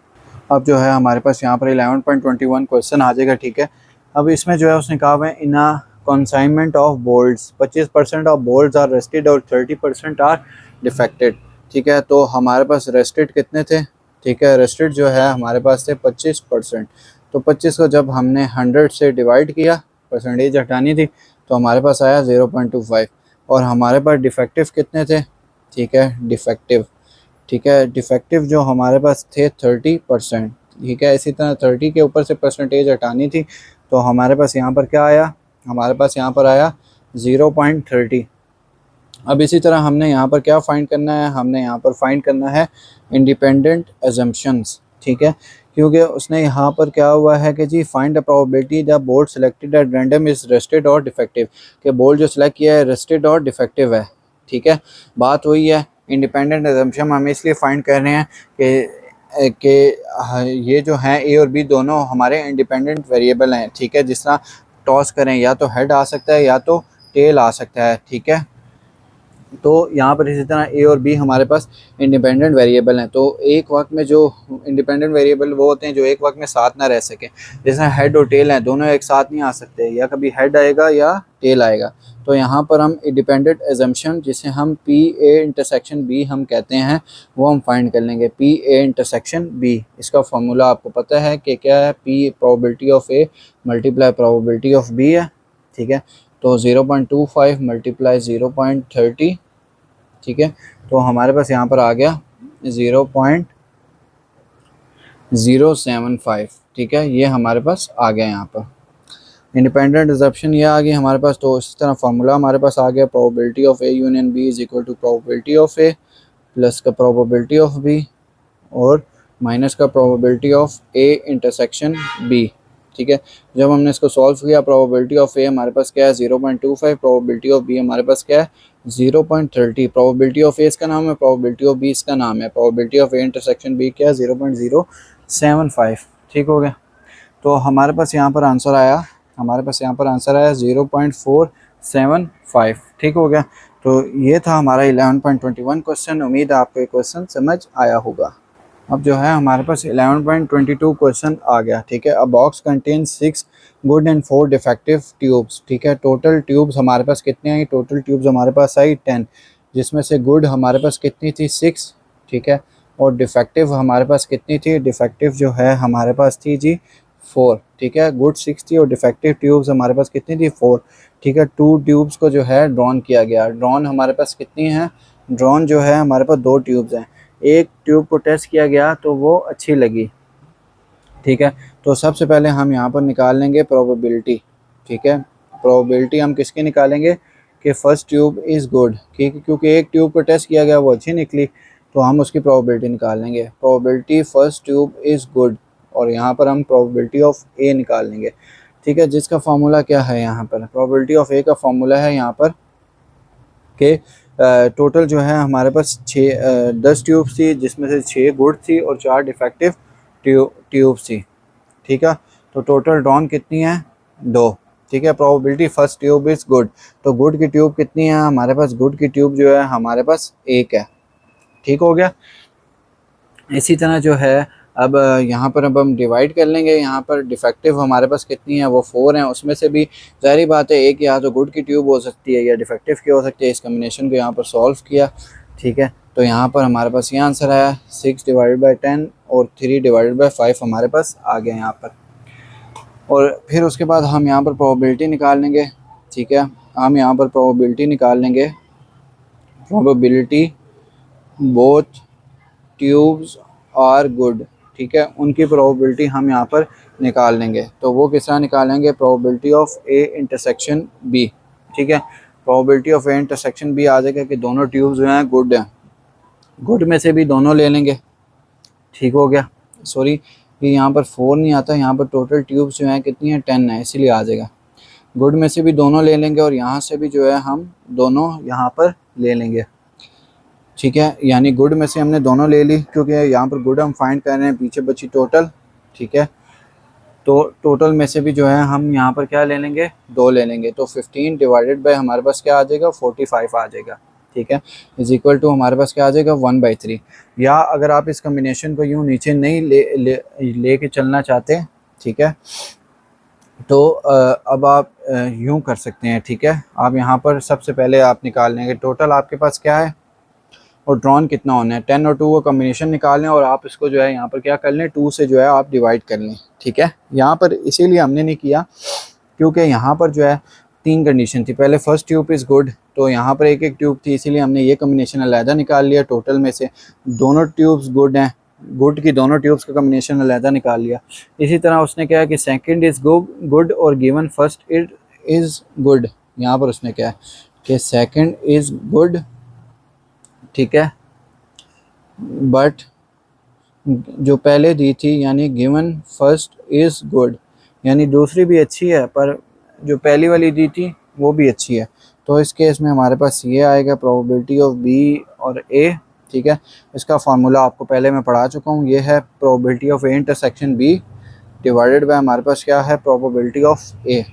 अब जो है हमारे पास यहाँ पर 11.21 क्वेश्चन आ जाएगा। ठीक है, अब इसमें जो है उसने कहा हुआ है in a consignment of bolts, 25% of bolts are rusted और 30% आर डिफेक्टेड। ठीक है, तो हमारे पास रेस्टेड कितने थे? ठीक है, रेस्टेड जो है हमारे पास थे 25%। तो 25 को जब हमने 100 से डिवाइड किया, परसेंटेज हटानी थी, तो हमारे पास आया 0.25। और हमारे पास डिफेक्टिव कितने थे? ठीक है, डिफेक्टिव, ठीक है, डिफेक्टिव जो हमारे पास थे 30%। ठीक है, इसी तरह 30 के ऊपर से परसेंटेज हटानी थी, तो हमारे पास यहाँ पर क्या आया? हमारे पास यहाँ पर आया 0.30। अब इसी तरह हमने यहाँ पर क्या फाइंड करना है? हमने यहाँ पर फाइंड करना है इंडिपेंडेंट एजम्पशंस। ठीक है, क्योंकि उसने यहाँ पर क्या हुआ है कि जी find the probability the bolt selected at random is rusted और डिफेक्टिव, कि बोल्ट जो सिलेक्ट किया है रेस्टेड और डिफेक्टिव है। ठीक है, बात वही है। इंडिपेंडेंट एजम्पशन हम इसलिए फाइंड कर रहे हैं कि ये जो हैं ए और बी दोनों हमारे इंडिपेंडेंट वेरिएबल हैं। ठीक है, जिस तरह टॉस करें या तो हेड आ सकता है या तो टेल आ सकता है। ठीक है, तो यहाँ पर इसी तरह ए और बी हमारे पास इंडिपेंडेंट वेरिएबल हैं। तो एक वक्त में जो इंडिपेंडेंट वेरिएबल वो होते हैं जो एक वक्त में साथ ना रह सके। जैसे हेड और टेल हैं, दोनों एक साथ नहीं आ सकते, या कभी हेड आएगा या टेल आएगा। तो यहाँ पर हम इंडिपेंडेंट एजम्पशन, जिसे हम पी ए इंटरसेक्शन बी हम कहते हैं, वो हम फाइंड कर लेंगे। पी ए इंटरसेक्शन बी, इसका फार्मूला आपको पता है कि क्या है? P probability of A multiply probability of B है। ठीक है, तो 0.25 मल्टीप्लाई 0.30। ठीक है, तो हमारे पास यहाँ पर आ गया 0.075। ठीक है, ये हमारे पास आ गया यहाँ पर इंडिपेंडेंट एजम्पशन, ये आ गई हमारे पास। तो इस तरह फार्मूला हमारे पास आ गया, probability of A union B is equal to probability of A plus का प्रोबेबिलिटी ऑफ बी और माइनस का probability of A intersection B. ठीक है, जब हमने इसको सॉल्व किया, प्रोबेबिलिटी ऑफ ए हमारे पास क्या है? 0.25, प्रोबेबिलिटी ऑफ बी हमारे पास क्या है? 0.30। प्रोबेबिलिटी ऑफ ए इसका नाम है, प्रोबेबिलिटी ऑफ बी इसका नाम है। Probability of A intersection B क्या है? 0.075। ठीक हो गया, तो हमारे पास यहाँ पर आंसर आया, 0.475। ठीक हो गया, तो ये था हमारा 11.21 क्वेश्चन। उम्मीद है आपको ये क्वेश्चन समझ आया होगा। अब जो है हमारे पास 11.22 क्वेश्चन आ गया। ठीक है, अ box contain 6 good and 4 defective tubes. ठीक है, टोटल ट्यूब्स हमारे पास कितने आई? टोटल ट्यूब्स हमारे पास आई 10, जिसमें से गुड हमारे पास कितनी थी? 6। ठीक है, और डिफेक्टिव हमारे पास कितनी थी? डिफेक्टिव जो है हमारे पास थी जी 4। ठीक है, गुड 6 थी और डिफेक्टिव ट्यूब्स हमारे पास कितनी थी? 4। ठीक है, 2 ट्यूब्स को जो है ड्रॉन किया गया। ड्रॉन हमारे पास कितनी है? ड्रॉन जो है हमारे पास 2 ट्यूब्स हैं। एक ट्यूब को टेस्ट किया गया तो वो अच्छी लगी। ठीक है, तो सबसे पहले हम यहाँ पर निकाल लेंगे प्रोबेबिलिटी। ठीक है, प्रोबेबिलिटी हम किसकी निकालेंगे? कि फर्स्ट ट्यूब इज़ गुड। ठीक है, क्योंकि एक ट्यूब को टेस्ट किया गया वो अच्छी निकली, तो हम उसकी प्रोबेबिलिटी निकाल लेंगे। Probability first tube is good, और यहाँ पर हम प्रोबेबिलिटी ऑफ ए निकाल लेंगे। ठीक है, जिसका फार्मूला क्या है? यहाँ पर प्रोबेबिलिटी ऑफ ए का फार्मूला है यहाँ पर कि टोटल जो है हमारे पास 10 ट्यूब्स थी, जिसमें से 6 गुड थी और 4 डिफेक्टिव ट्यूब्स थी। ठीक है, तो टोटल ड्रॉन कितनी है? 2। ठीक है, probability first tube is good, तो गुड की ट्यूब कितनी है हमारे पास? गुड की ट्यूब जो है हमारे पास 1 है। ठीक हो गया, इसी तरह जो है अब यहाँ पर अब हम डिवाइड कर लेंगे। यहाँ पर डिफेक्टिव हमारे पास कितनी है? वो 4 हैं। उसमें से भी ज़ाहिर बात है एक या तो गुड की ट्यूब हो सकती है या डिफेक्टिव की हो सकती है। इस कम्बिनेशन को यहाँ पर सॉल्व किया। ठीक है, तो यहाँ पर हमारे पास ये आंसर आया 6 डिवाइडेड बाई 10 और 3 डिवाइडेड बाई 5 हमारे पास आ गया यहाँ पर। और फिर उसके बाद हम यहाँ पर प्रोबेबिलिटी निकाल लेंगे। ठीक है, हम यहाँ पर प्रोबेबिलिटी निकाल लेंगे। Probability both tubes are good. ठीक है, उनकी प्रोबेबिलिटी हम यहाँ पर निकाल लेंगे। तो वो किस तरह निकालेंगे? Probability of A intersection B. ठीक है, probability of A intersection B आ जाएगा कि दोनों ट्यूब्स जो हैं गुड हैं। गुड में से भी दोनों ले लेंगे। ठीक हो गया, सॉरी ये यहाँ पर 4 नहीं आता, यहाँ पर टोटल ट्यूब्स जो हैं कितनी है? 10 है, इसीलिए आ जाएगा। गुड में से भी दोनों ले लेंगे और यहाँ से भी जो है हम दोनों यहाँ पर ले लेंगे। ठीक है, यानी गुड में से हमने दोनों ले ली, क्योंकि यहाँ पर गुड हम फाइंड कर रहे हैं, पीछे बची टोटल। ठीक है, तो टोटल में से भी जो है हम यहाँ पर क्या ले लेंगे? 2 ले लेंगे। तो 15 डिवाइडेड बाय हमारे पास क्या आ जाएगा? 45 आ जाएगा। ठीक है, इज इक्वल टू हमारे पास क्या आ जाएगा? 1/3। या अगर आप इस कम्बिनेशन को यूँ नीचे नहीं ले के चलना चाहते, ठीक है, तो अब आप यूं कर सकते हैं, ठीक है। आप यहाँ पर सबसे पहले आप निकाल लेंगे टोटल आपके पास क्या है और ड्रॉन कितना होना है। 10 और 2 का कॉम्बिनेशन निकाल लें और आप इसको जो है यहाँ पर क्या कर लें, 2 से जो है आप डिवाइड कर लें, ठीक है। यहाँ पर इसीलिए हमने नहीं किया क्योंकि यहाँ पर जो है 3 कंडीशन थी। पहले फर्स्ट ट्यूब इज़ गुड, तो यहाँ पर एक एक ट्यूब थी, इसीलिए हमने ये कॉम्बिनेशन अलहदा निकाल लिया। टोटल में से दोनों ट्यूब्स गुड हैं, गुड की दोनों ट्यूब्स का कॉम्बिनेशन अलहदा निकाल लिया। इसी तरह उसने क्या है कि सेकंड इज़ गुड और given first it is good. यहाँ पर उसने क्या है कि सेकंड इज़ गुड, ठीक है, बट जो पहले दी थी यानी गिवन फर्स्ट इज़ गुड, यानी दूसरी भी अच्छी है पर जो पहली वाली दी थी वो भी अच्छी है। तो इस केस में हमारे पास ये आएगा प्रोबेबिलिटी ऑफ बी और ए, ठीक है। इसका फार्मूला आपको पहले मैं पढ़ा चुका हूँ, ये है probability of A intersection B divided by हमारे पास क्या है प्रोबेबिलिटी ऑफ ए,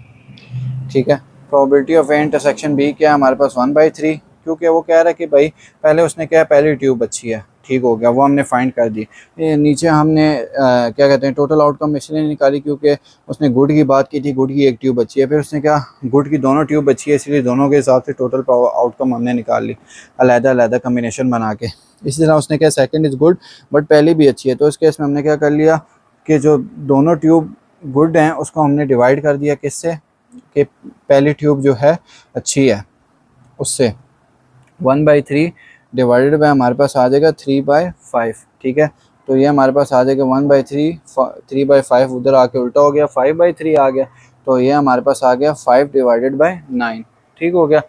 ठीक है। Probability of A intersection B क्या है हमारे पास 1/3, क्योंकि वो कह रहा है कि भाई पहले उसने क्या है पहली ट्यूब अच्छी है, ठीक हो गया, वो हमने फाइंड कर दी। ये नीचे हमने क्या कहते हैं टोटल आउटकम इसलिए निकाली क्योंकि उसने गुड की बात की थी, गुड की एक ट्यूब अच्छी है, फिर उसने क्या गुड की दोनों ट्यूब अच्छी है, इसलिए दोनों के हिसाब से टोटल आउटकम हमने निकाल ली अलहदा अलहदा कम्बिनेशन बना के। इसी तरह उसने क्या सेकंड इज़ गुड बट पहली भी अच्छी है, तो इस केस में हमने क्या कर लिया कि जो दोनों ट्यूब गुड हैं उसको हमने डिवाइड कर दिया किससे कि पहली ट्यूब जो है अच्छी है उससे। 1/3 डिवाइडेड बाय हमारे पास आ जाएगा 3/5, ठीक है। तो ये हमारे पास आ जाएगा 1/3, 3/5 उधर आके उल्टा हो गया 5/3 आ गया, तो ये हमारे पास आ गया 5/9, ठीक हो गया,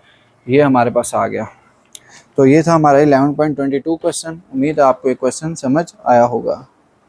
ये हमारे पास आ गया। तो ये था हमारा 11.22 क्वेश्चन। उम्मीद है आपको ये क्वेश्चन समझ आया होगा।